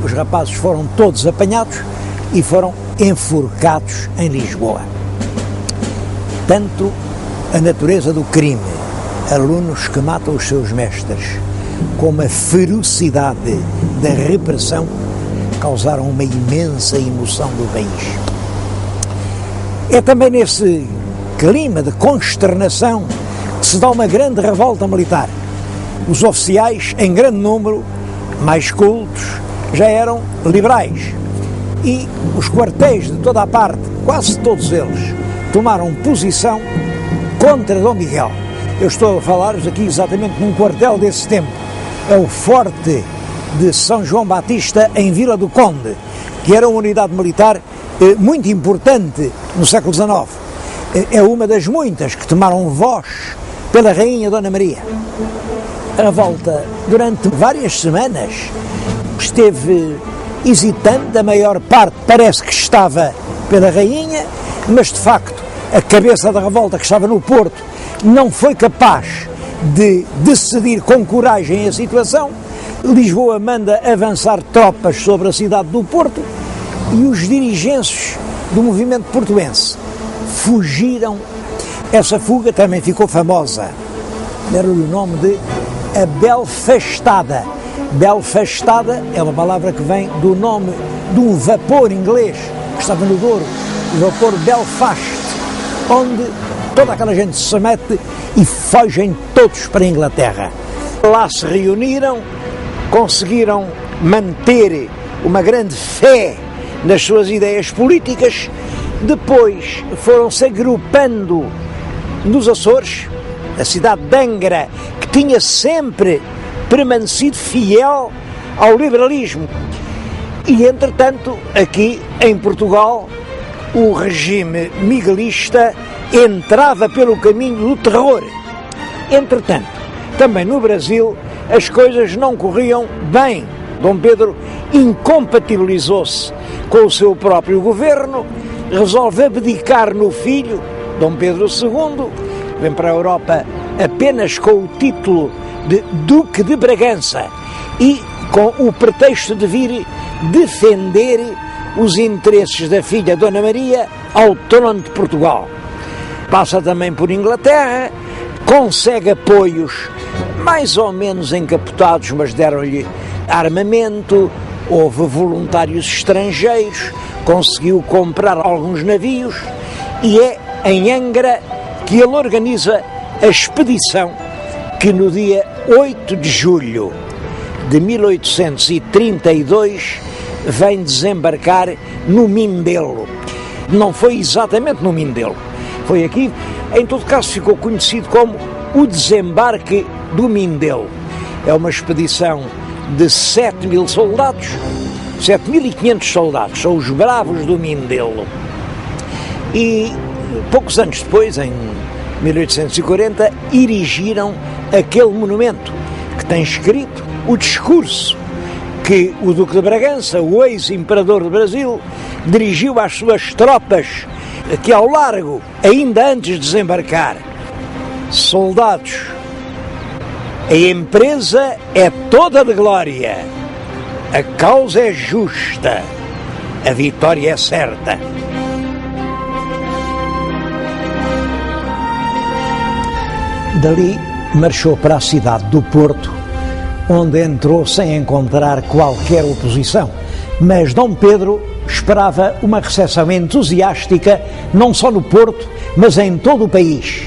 Os rapazes foram todos apanhados e foram enforcados em Lisboa. Tanto a natureza do crime, alunos que matam os seus mestres, como a ferocidade da repressão, causaram uma imensa emoção do país. É também nesse clima de consternação que se dá uma grande revolta militar. Os oficiais, em grande número, mais cultos, já eram liberais, e os quartéis de toda a parte, quase todos eles, tomaram posição contra Dom Miguel. Eu estou a falar-vos aqui exatamente num quartel desse tempo. É o Forte de São João Batista, em Vila do Conde, que era uma unidade militar muito importante no século XIX. É uma das muitas que tomaram voz pela Rainha Dona Maria. A revolta, durante várias semanas, esteve hesitante. A maior parte parece que estava pela Rainha, mas de facto a cabeça da revolta, que estava no Porto, não foi capaz de decidir com coragem a situação. Lisboa manda avançar tropas sobre a cidade do Porto e os dirigentes do movimento portuense fugiram. Essa fuga também ficou famosa. Deram-lhe o nome de a Belfastada. Belfastada é uma palavra que vem do nome de um vapor inglês que estava no Douro, o vapor Belfast, onde toda aquela gente se mete e fogem todos para a Inglaterra. Lá se reuniram, conseguiram manter uma grande fé nas suas ideias políticas. Depois foram-se agrupando nos Açores, a cidade de Angra, que tinha sempre permanecido fiel ao liberalismo. E, entretanto, aqui em Portugal, o regime miguelista entrava pelo caminho do terror. Entretanto, também no Brasil, as coisas não corriam bem. Dom Pedro incompatibilizou-se com o seu próprio governo, resolve abdicar no filho, Dom Pedro II, vem para a Europa apenas com o título de Duque de Bragança e com o pretexto de vir defender os interesses da filha Dona Maria ao trono de Portugal. Passa também por Inglaterra, consegue apoios mais ou menos encapotados, mas deram-lhe armamento, houve voluntários estrangeiros, conseguiu comprar alguns navios e é em Angra que ele organiza a expedição que no dia 8 de julho de 1832 vem desembarcar no Mindelo. Não foi exatamente no Mindelo, foi aqui, em todo caso ficou conhecido como o desembarque do Mindelo. É uma expedição de 7.000 soldados, 7.500 soldados, são os bravos do Mindelo. E poucos anos depois, em 1840, erigiram aquele monumento que tem escrito o discurso que o Duque de Bragança, o ex-imperador do Brasil, dirigiu às suas tropas aqui ao largo, ainda antes de desembarcar. Soldados, A empresa é toda de glória, a causa é justa, a vitória é certa. Dali marchou para a cidade do Porto, onde entrou sem encontrar qualquer oposição. Mas Dom Pedro esperava uma recepção entusiástica, não só no Porto, mas em todo o país.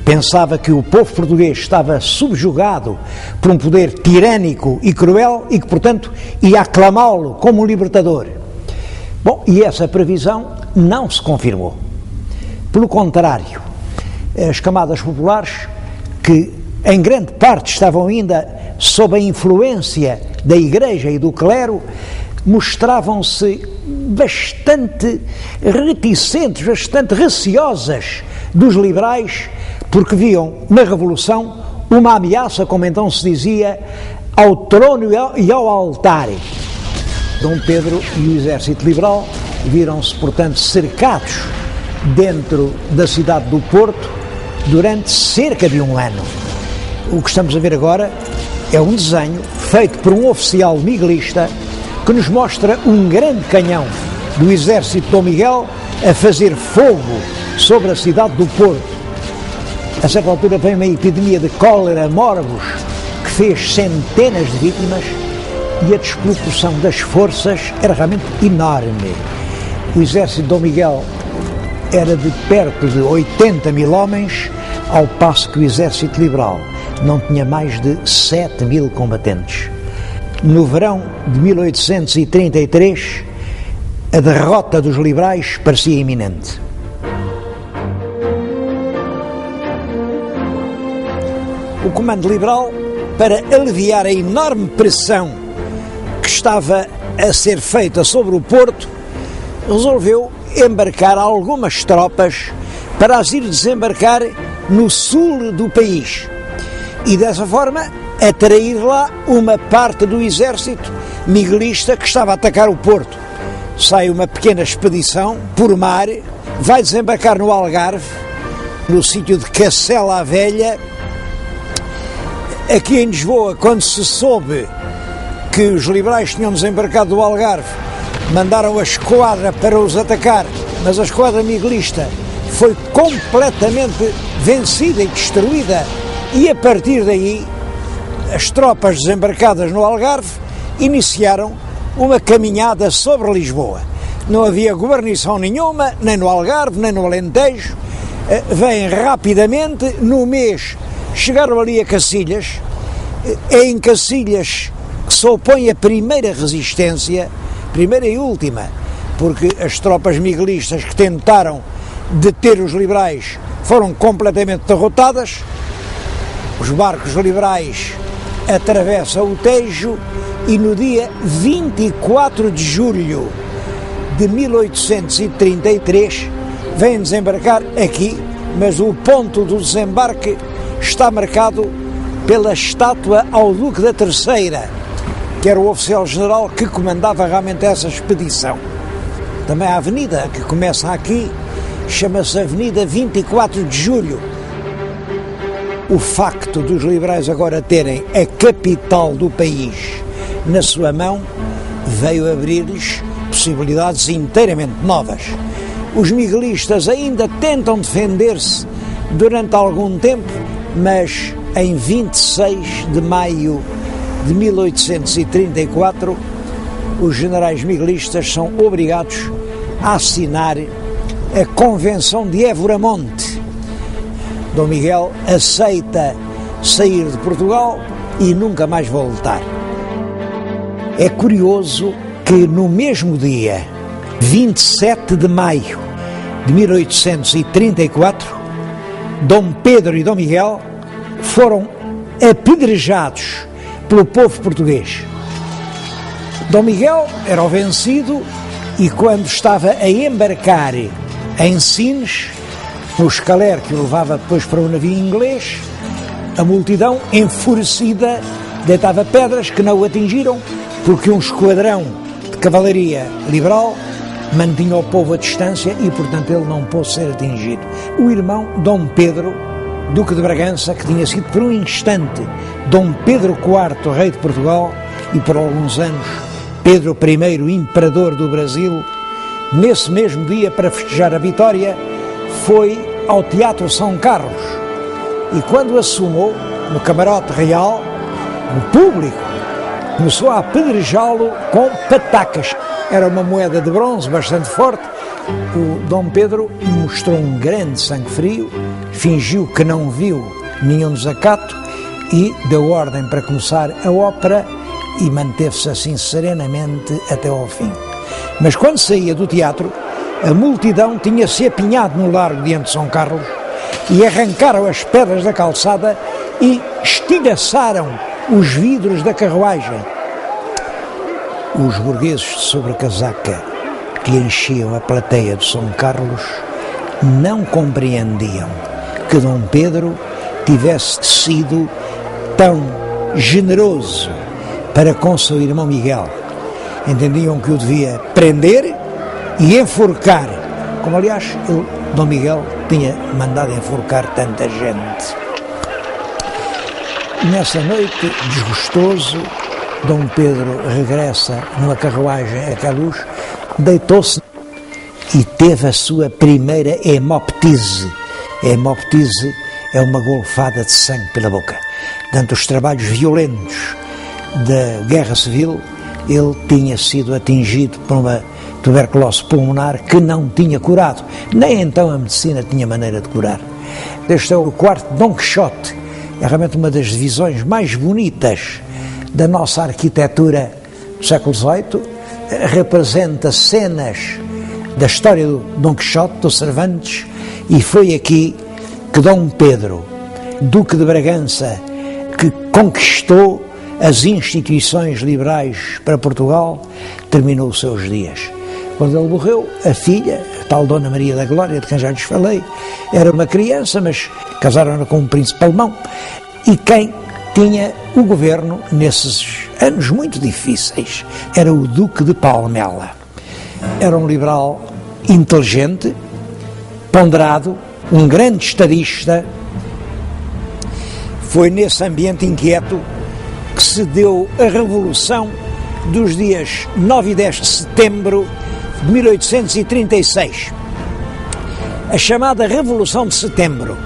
Pensava que o povo português estava subjugado por um poder tirânico e cruel e que, portanto, ia aclamá-lo como um libertador. Bom, e essa previsão não se confirmou. Pelo contrário, as camadas populares, que em grande parte estavam ainda sob a influência da Igreja e do clero, mostravam-se bastante reticentes, bastante receosas dos liberais, porque viam na Revolução uma ameaça, como então se dizia, ao trono e ao altar. Dom Pedro e o exército liberal viram-se, portanto, cercados dentro da cidade do Porto durante cerca de um ano. O que estamos a ver agora é um desenho feito por um oficial miguelista que nos mostra um grande canhão do exército de Dom Miguel a fazer fogo sobre a cidade do Porto. A certa altura veio uma epidemia de cólera morbus que fez centenas de vítimas e a desproporção das forças era realmente enorme. O exército de Dom Miguel era de perto de 80 mil homens, ao passo que o exército liberal não tinha mais de 7 mil combatentes. No verão de 1833, a derrota dos liberais parecia iminente. O comando liberal, para aliviar a enorme pressão que estava a ser feita sobre o Porto, resolveu embarcar algumas tropas para as ir desembarcar no sul do país e dessa forma atrair lá uma parte do exército miguelista que estava a atacar o Porto. Sai uma pequena expedição por mar, vai desembarcar no Algarve, no sítio de Cacela a Velha. Aqui em Lisboa, quando se soube que os liberais tinham desembarcado do Algarve, mandaram a esquadra para os atacar, mas a esquadra miguelista foi completamente vencida e destruída, e a partir daí as tropas desembarcadas no Algarve iniciaram uma caminhada sobre Lisboa. Não havia guarnição nenhuma, nem no Algarve, nem no Alentejo. Vêm rapidamente, no mês chegaram ali a Cacilhas. É em Cacilhas que se opõe a primeira resistência, primeira e última, porque as tropas miguelistas que tentaram deter os liberais foram completamente derrotadas. Os barcos liberais atravessam o Tejo e no dia 24 de julho de 1833 vêm desembarcar aqui, mas o ponto do desembarque está marcado pela estátua ao Duque da Terceira, que era o oficial-general que comandava realmente essa expedição. Também a avenida que começa aqui chama-se Avenida 24 de Julho. O facto dos liberais agora terem a capital do país na sua mão veio abrir-lhes possibilidades inteiramente novas. Os miguelistas ainda tentam defender-se durante algum tempo, mas em 26 de maio de 1834 os generais miguelistas são obrigados a assinar a Convenção de Évora-Monte. Dom Miguel aceita sair de Portugal e nunca mais voltar. É curioso que no mesmo dia, 27 de maio de 1834, Dom Pedro e Dom Miguel foram apedrejados pelo povo português. Dom Miguel era o vencido e quando estava a embarcar em Sines, no escaler que o levava depois para o navio inglês, a multidão, enfurecida, deitava pedras que não o atingiram, porque um esquadrão de cavalaria liberal mantinha o povo à distância e, portanto, ele não pôde ser atingido. O irmão, Dom Pedro, Duque de Bragança, que tinha sido por um instante Dom Pedro IV, rei de Portugal, e por alguns anos Pedro I, imperador do Brasil, nesse mesmo dia, para festejar a vitória, foi ao Teatro São Carlos. E quando assumou, no camarote real, o público começou a apedrejá-lo com patacas. Era uma moeda de bronze bastante forte. O Dom Pedro mostrou um grande sangue frio, fingiu que não viu nenhum desacato e deu ordem para começar a ópera e manteve-se assim serenamente até ao fim. Mas quando saía do teatro, a multidão tinha-se apinhado no largo diante de São Carlos e arrancaram as pedras da calçada e estilhaçaram os vidros da carruagem. Os burgueses de sobrecasaca que enchiam a plateia de São Carlos não compreendiam que Dom Pedro tivesse sido tão generoso para com seu irmão Miguel. Entendiam que o devia prender e enforcar, como aliás Dom Miguel tinha mandado enforcar tanta gente. Nessa noite, desgostoso, Dom Pedro regressa numa carruagem a Queluz, deitou-se e teve a sua primeira hemoptise. A hemoptise é uma golfada de sangue pela boca. Durante os trabalhos violentos da Guerra Civil, ele tinha sido atingido por uma tuberculose pulmonar que não tinha curado. Nem então a medicina tinha maneira de curar. Este é o quarto Dom Quixote. É realmente uma das divisões mais bonitas da nossa arquitetura do século XVIII. Representa cenas da história do Dom Quixote, do Cervantes, e foi aqui que Dom Pedro, Duque de Bragança, que conquistou as instituições liberais para Portugal, terminou os seus dias. Quando ele morreu, a filha, a tal Dona Maria da Glória, de quem já lhes falei, era uma criança, mas casaram-na com um príncipe alemão, e quem tinha o governo nesses anos muito difíceis era o Duque de Palmela. Era um liberal inteligente, ponderado, um grande estadista. Foi nesse ambiente inquieto que se deu a Revolução dos dias 9 e 10 de setembro de 1836. A chamada Revolução de Setembro.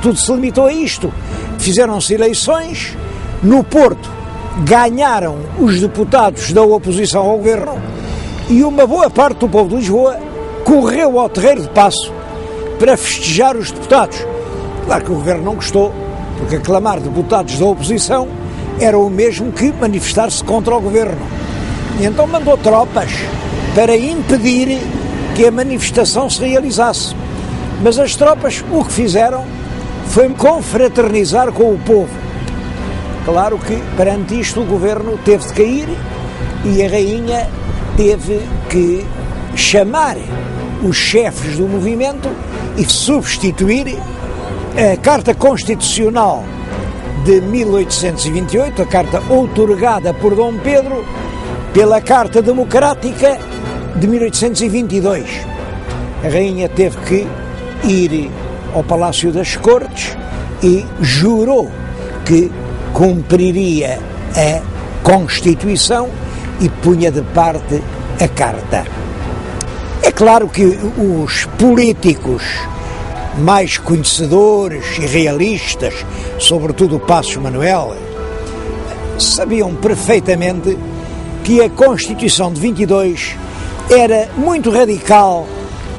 Tudo se limitou a isto. Fizeram-se eleições, no Porto ganharam os deputados da oposição ao governo e uma boa parte do povo de Lisboa correu ao Terreiro de Paço para festejar os deputados. Claro que o governo não gostou, porque aclamar deputados da oposição era o mesmo que manifestar-se contra o governo. E então mandou tropas para impedir que a manifestação se realizasse. Mas as tropas o que fizeram foi confraternizar com o povo. Claro que perante isto o governo teve de cair e a rainha teve que chamar os chefes do movimento e substituir a Carta Constitucional de 1828, a carta outorgada por Dom Pedro, pela Carta Democrática de 1822. A rainha teve que ir ao Palácio das Cortes e jurou que cumpriria a Constituição e punha de parte a Carta. É claro que os políticos mais conhecedores e realistas, sobretudo o Passos Manuel, sabiam perfeitamente que a Constituição de 22 era muito radical,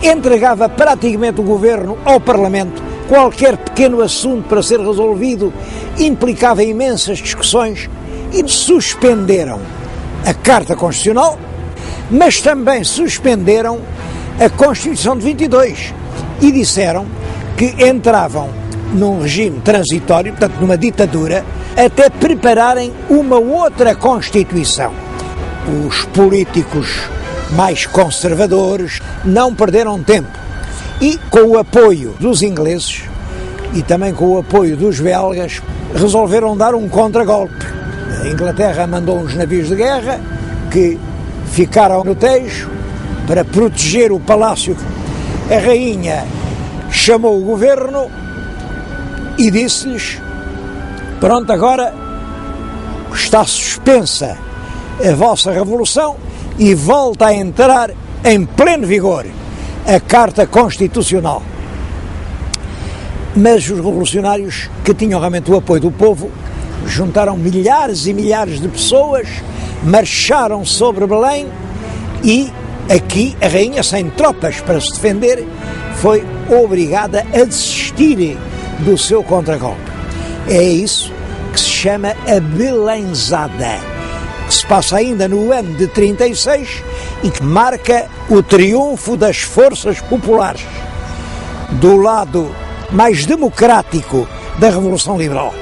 entregava praticamente o governo ao Parlamento, qualquer pequeno assunto para ser resolvido implicava imensas discussões e suspenderam a Carta Constitucional, mas também suspenderam a Constituição de 22 e disseram que entravam num regime transitório, portanto numa ditadura, até prepararem uma outra Constituição. Os políticos mais conservadores não perderam tempo e, com o apoio dos ingleses e também com o apoio dos belgas, resolveram dar um contragolpe. A Inglaterra mandou uns navios de guerra que ficaram no Tejo para proteger o palácio. A rainha chamou o governo e disse-lhes: pronto, agora está suspensa a vossa revolução e volta a entrar em pleno vigor a Carta Constitucional. Mas os revolucionários, que tinham realmente o apoio do povo, juntaram milhares e milhares de pessoas, marcharam sobre Belém e aqui a rainha, sem tropas para se defender, foi obrigada a desistir do seu contragolpe. É isso que se chama a Belenzada, que se passa ainda no ano de 36 e que marca o triunfo das forças populares do lado mais democrático da Revolução Liberal.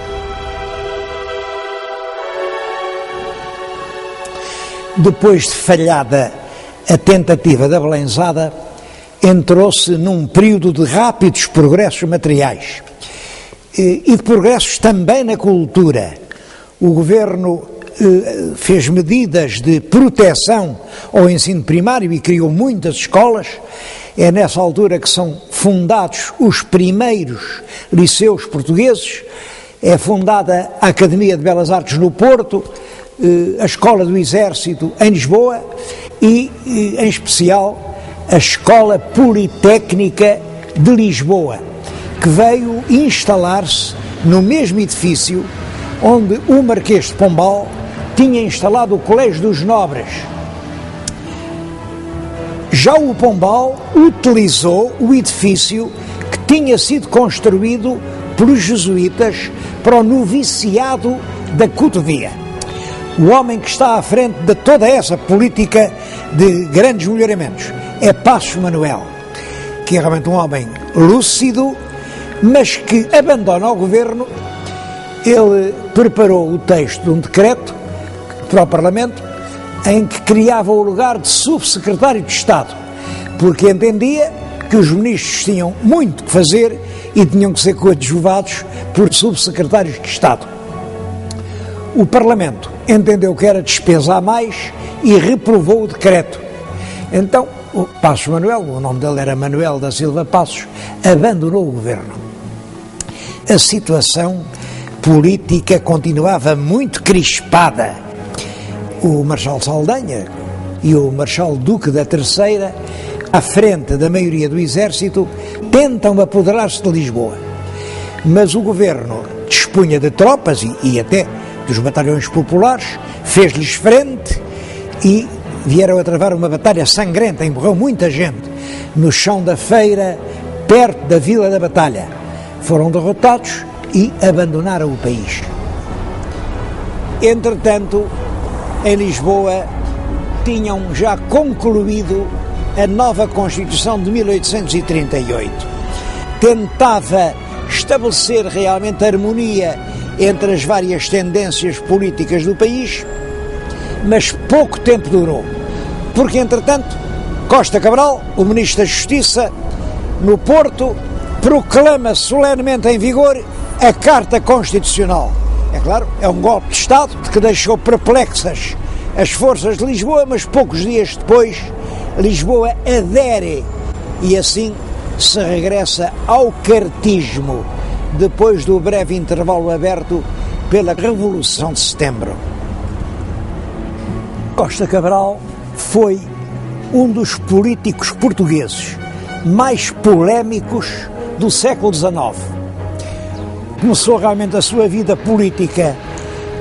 Depois de falhada a tentativa da Belenzada, entrou-se num período de rápidos progressos materiais e de progressos também na cultura. O governo fez medidas de proteção ao ensino primário e criou muitas escolas. É nessa altura que são fundados os primeiros liceus portugueses, é fundada a Academia de Belas Artes no Porto, a Escola do Exército em Lisboa e, em especial, a Escola Politécnica de Lisboa, que veio instalar-se no mesmo edifício onde o Marquês de Pombal tinha instalado o Colégio dos Nobres. Já o Pombal utilizou o edifício que tinha sido construído pelos jesuítas para o noviciado da Cotovia. O homem que está à frente de toda essa política de grandes melhoramentos é Passos Manuel, que é realmente um homem lúcido, mas que abandona o governo. Ele preparou o texto de um decreto para o Parlamento em que criava o lugar de subsecretário de Estado, porque entendia que os ministros tinham muito que fazer e tinham que ser coadjuvados por subsecretários de Estado. O Parlamento entendeu que era despesa a mais e reprovou o decreto. Então, o Passos Manuel, o nome dele era Manuel da Silva Passos, abandonou o governo. A situação política continuava muito crispada. O Marechal Saldanha e o Marechal Duque da Terceira, à frente da maioria do exército, tentam apoderar-se de Lisboa. Mas o governo dispunha de tropas e até dos batalhões populares, fez-lhes frente e vieram a travar uma batalha sangrenta, morreu muita gente no chão da feira, perto da Vila da Batalha. Foram derrotados e abandonaram o país. Entretanto, em Lisboa, tinham já concluído a nova Constituição de 1838. Tentava estabelecer realmente harmonia entre as várias tendências políticas do país, mas pouco tempo durou, porque, entretanto, Costa Cabral, o Ministro da Justiça, no Porto, proclama solenemente em vigor a Carta Constitucional. É claro, é um golpe de Estado que deixou perplexas as forças de Lisboa, mas poucos dias depois Lisboa adere e assim se regressa ao cartismo, depois do breve intervalo aberto pela Revolução de Setembro. Costa Cabral foi um dos políticos portugueses mais polémicos do século XIX. Começou realmente a sua vida política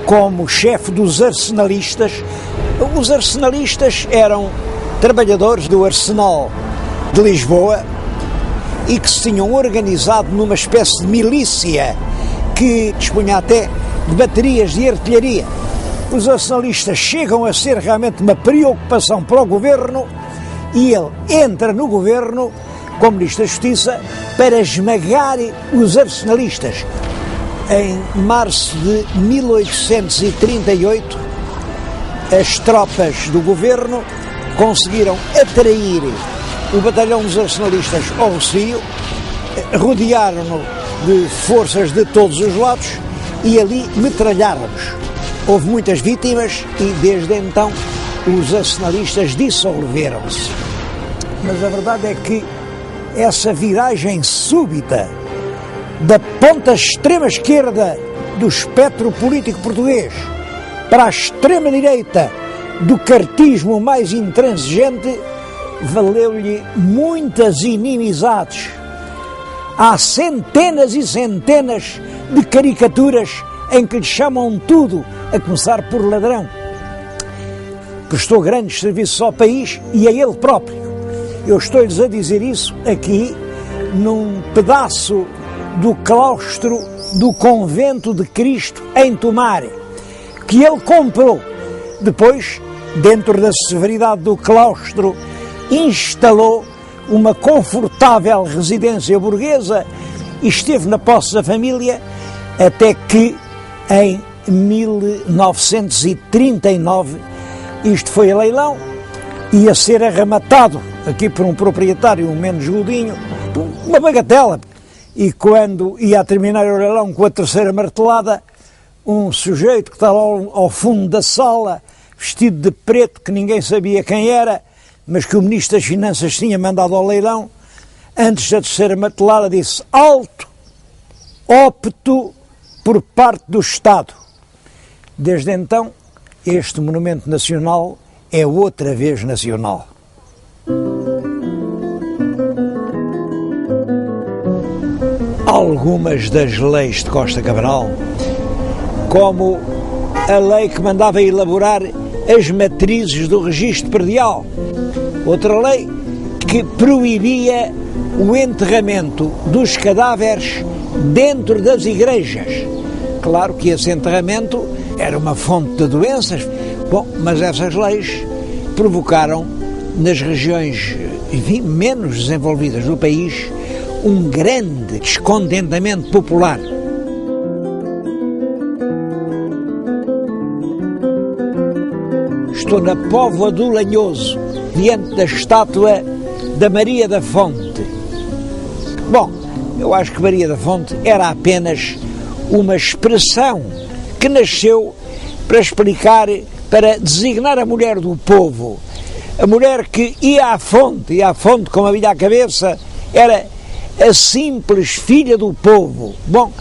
como chefe dos arsenalistas. Os arsenalistas eram trabalhadores do Arsenal de Lisboa e que se tinham organizado numa espécie de milícia que dispunha até de baterias de artilharia. Os arsenalistas chegam a ser realmente uma preocupação para o governo e ele entra no governo como Ministro da Justiça para esmagar os arsenalistas. Em março de 1838, as tropas do governo conseguiram atrair o batalhão dos arsenalistas ao Rossio, rodearam-no de forças de todos os lados e ali metralharam-nos. Houve muitas vítimas e desde então os arsenalistas dissolveram-se. Mas a verdade é que essa viragem súbita da ponta extrema-esquerda do espectro político português para a extrema-direita do cartismo mais intransigente, valeu-lhe muitas inimizades. Há centenas e centenas de caricaturas em que lhe chamam tudo, a começar por ladrão. Prestou grandes serviços ao país e a ele próprio. Eu estou-lhes a dizer isso aqui num pedaço do claustro do Convento de Cristo em Tomar, que ele comprou. Depois, dentro da severidade do claustro, instalou uma confortável residência burguesa e esteve na posse da família até que, em 1939, isto foi a leilão, ia ser arrematado aqui por um proprietário, um menos godinho, uma bagatela. E quando ia a terminar o leilão com a terceira martelada, um sujeito que estava ao fundo da sala, vestido de preto, que ninguém sabia quem era, mas que o Ministro das Finanças tinha mandado ao leilão, antes da terceira martelada disse: alto, ópto por parte do Estado. Desde então, este monumento nacional é outra vez nacional. Algumas das leis de Costa Cabral, como a lei que mandava elaborar as matrizes do registro predial, outra lei que proibia o enterramento dos cadáveres dentro das igrejas. Claro que esse enterramento era uma fonte de doenças. Bom, mas essas leis provocaram nas regiões, enfim, menos desenvolvidas do país um grande descontentamento popular. Estou na Póvoa do Lanhoso, diante da estátua da Maria da Fonte. Bom, eu acho que Maria da Fonte era apenas uma expressão que nasceu para explicar, para designar a mulher do povo. A mulher que ia à fonte com a bilha à cabeça, era a simples filha do povo. Bom,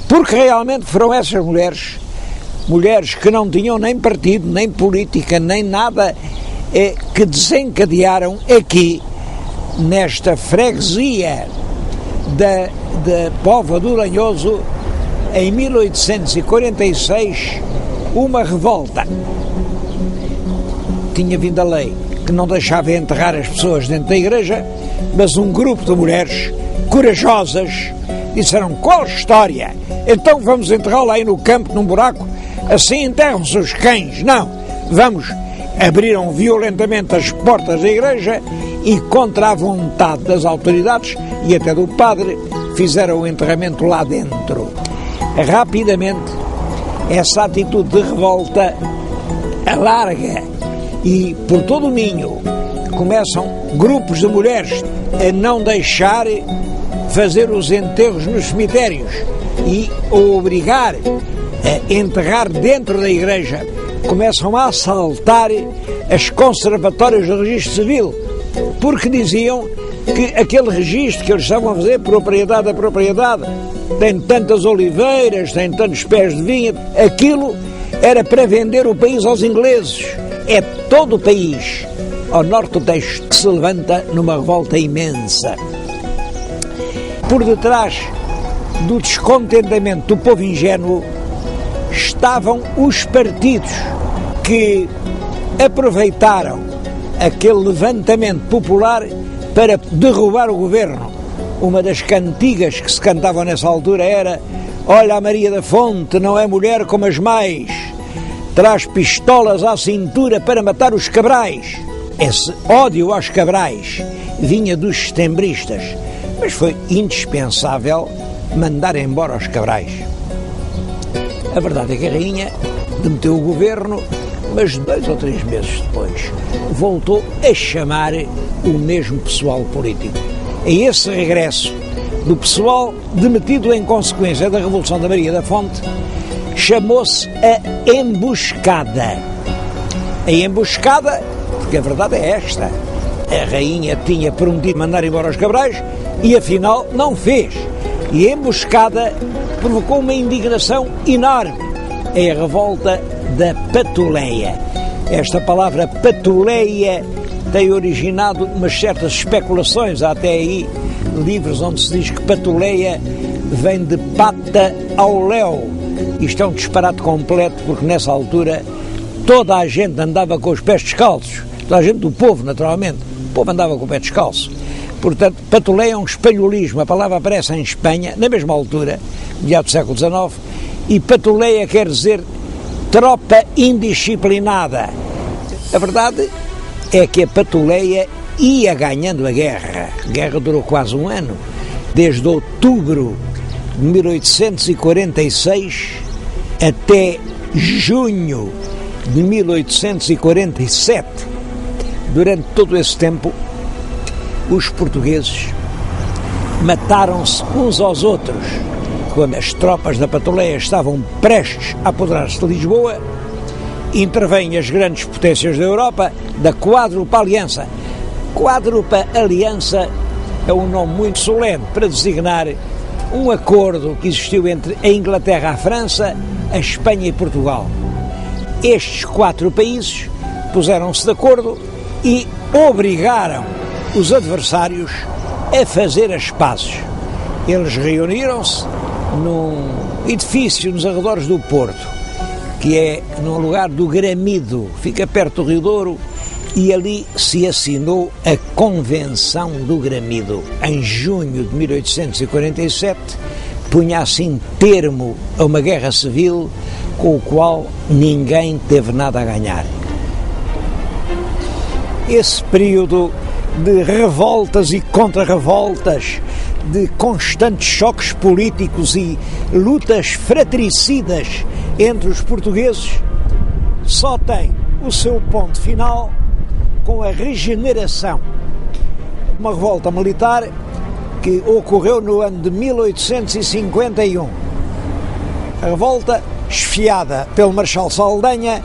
porque realmente foram essas mulheres que não tinham nem partido, nem política, nem nada, que desencadearam aqui, nesta freguesia da Póvoa do Lanhoso, em 1846, uma revolta. Tinha vindo a lei que não deixava enterrar as pessoas dentro da igreja, mas um grupo de mulheres corajosas disseram: qual história? Então vamos enterrá-la aí no campo, num buraco, assim enterram-se os cães. Não, vamos. Abriram violentamente as portas da igreja e, contra a vontade das autoridades e até do padre, fizeram o enterramento lá dentro. Rapidamente, essa atitude de revolta alarga e por todo o Minho começam grupos de mulheres a não deixar fazer os enterros nos cemitérios e a obrigar a enterrar dentro da igreja. Começam a assaltar as conservatórias do registro civil, porque diziam que aquele registro que eles estavam a fazer, propriedade a propriedade, tem tantas oliveiras, tem tantos pés de vinha, aquilo era para vender o país aos ingleses. É todo o país, ao norte do texto, que se levanta numa revolta imensa. Por detrás do descontentamento do povo ingênuo estavam os partidos que aproveitaram aquele levantamento popular para derrubar o governo. Uma das cantigas que se cantavam nessa altura era: olha, a Maria da Fonte não é mulher como as mais, traz pistolas à cintura para matar os cabrais. Esse ódio aos cabrais vinha dos setembristas, mas foi indispensável mandar embora os cabrais. A verdade é que a rainha demeteu o governo, mas 2 ou 3 meses depois voltou a chamar o mesmo pessoal político. A esse regresso do pessoal demitido em consequência da Revolução da Maria da Fonte chamou-se a emboscada. A emboscada, porque a verdade é esta: a rainha tinha prometido mandar embora os cabrais e afinal não fez. E a emboscada provocou uma indignação enorme. É a revolta da Patuleia. Esta palavra Patuleia tem originado umas certas especulações. Há até aí livros onde se diz que Patuleia vem de pata ao léu. Isto é um disparate completo, porque nessa altura toda a gente andava com os pés descalços. Toda a gente do povo, naturalmente. O povo andava com o pé descalço. Portanto, Patuleia é um espanholismo. A palavra aparece em Espanha, na mesma altura, meados do século XIX, e Patuleia quer dizer tropa indisciplinada. A verdade é que a Patuleia ia ganhando a guerra. A guerra durou quase um ano, desde outubro de 1846 até junho de 1847. Durante todo esse tempo, os portugueses mataram-se uns aos outros. Quando as tropas da Patuleia estavam prestes a apoderar-se de Lisboa, intervêm as grandes potências da Europa da Quádrupla Aliança. Quádrupla Aliança é um nome muito solene para designar um acordo que existiu entre a Inglaterra, a França, a Espanha e Portugal. Estes 4 países puseram-se de acordo e obrigaram os adversários a fazer as pazes. Eles reuniram-se num edifício nos arredores do Porto, que é no lugar do Gramido, fica perto do Rio Douro, e ali se assinou a Convenção do Gramido. Em junho de 1847, punha assim termo a uma guerra civil com o qual ninguém teve nada a ganhar. Esse período de revoltas e contra-revoltas, de constantes choques políticos e lutas fratricidas entre os portugueses, só tem o seu ponto final com a regeneração. Uma revolta militar que ocorreu no ano de 1851. A revolta, esfiada pelo Marechal Saldanha,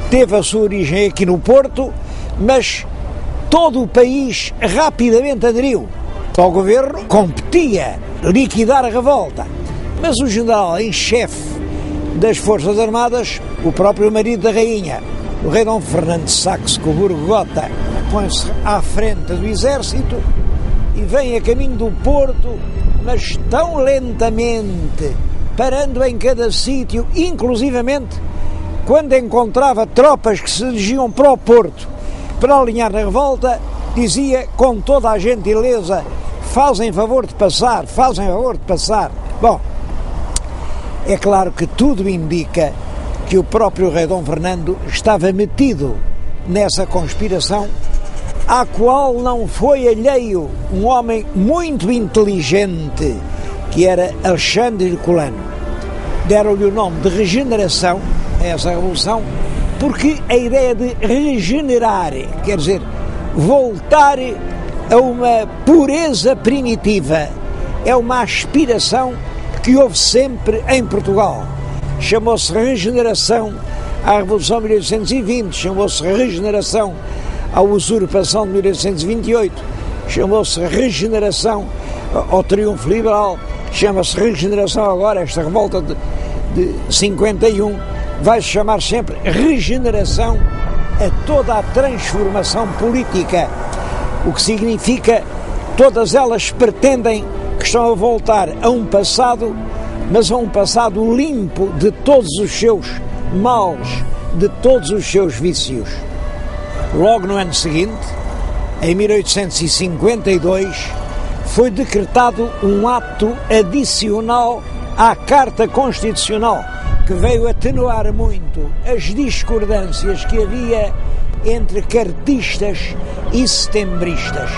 teve a sua origem aqui no Porto, mas todo o país rapidamente aderiu. O governo competia liquidar a revolta, mas o general em chefe das Forças Armadas, o próprio marido da rainha, o rei Dom Fernando de Saxe-Coburgo-Gotha, põe-se à frente do exército e vem a caminho do Porto, mas tão lentamente, parando em cada sítio, inclusivamente quando encontrava tropas que se dirigiam para o Porto para alinhar na revolta, dizia com toda a gentileza: fazem favor de passar, fazem favor de passar. Bom, é claro que tudo indica que o próprio rei Dom Fernando estava metido nessa conspiração, à qual não foi alheio um homem muito inteligente, que era Alexandre de Colano. Deram-lhe o nome de regeneração a essa revolução, porque a ideia de regenerar, quer dizer, voltar a uma pureza primitiva, é uma aspiração que houve sempre em Portugal. Chamou-se regeneração à Revolução de 1820, chamou-se regeneração à usurpação de 1828, chamou-se regeneração ao triunfo liberal, chama-se regeneração agora, esta revolta de 51, vai-se chamar sempre regeneração a toda a transformação política, o que significa todas elas pretendem que estão a voltar a um passado, mas a um passado limpo de todos os seus males, de todos os seus vícios. Logo no ano seguinte, em 1852, foi decretado um ato adicional à Carta Constitucional, que veio atenuar muito as discordâncias que havia entre cartistas e setembristas.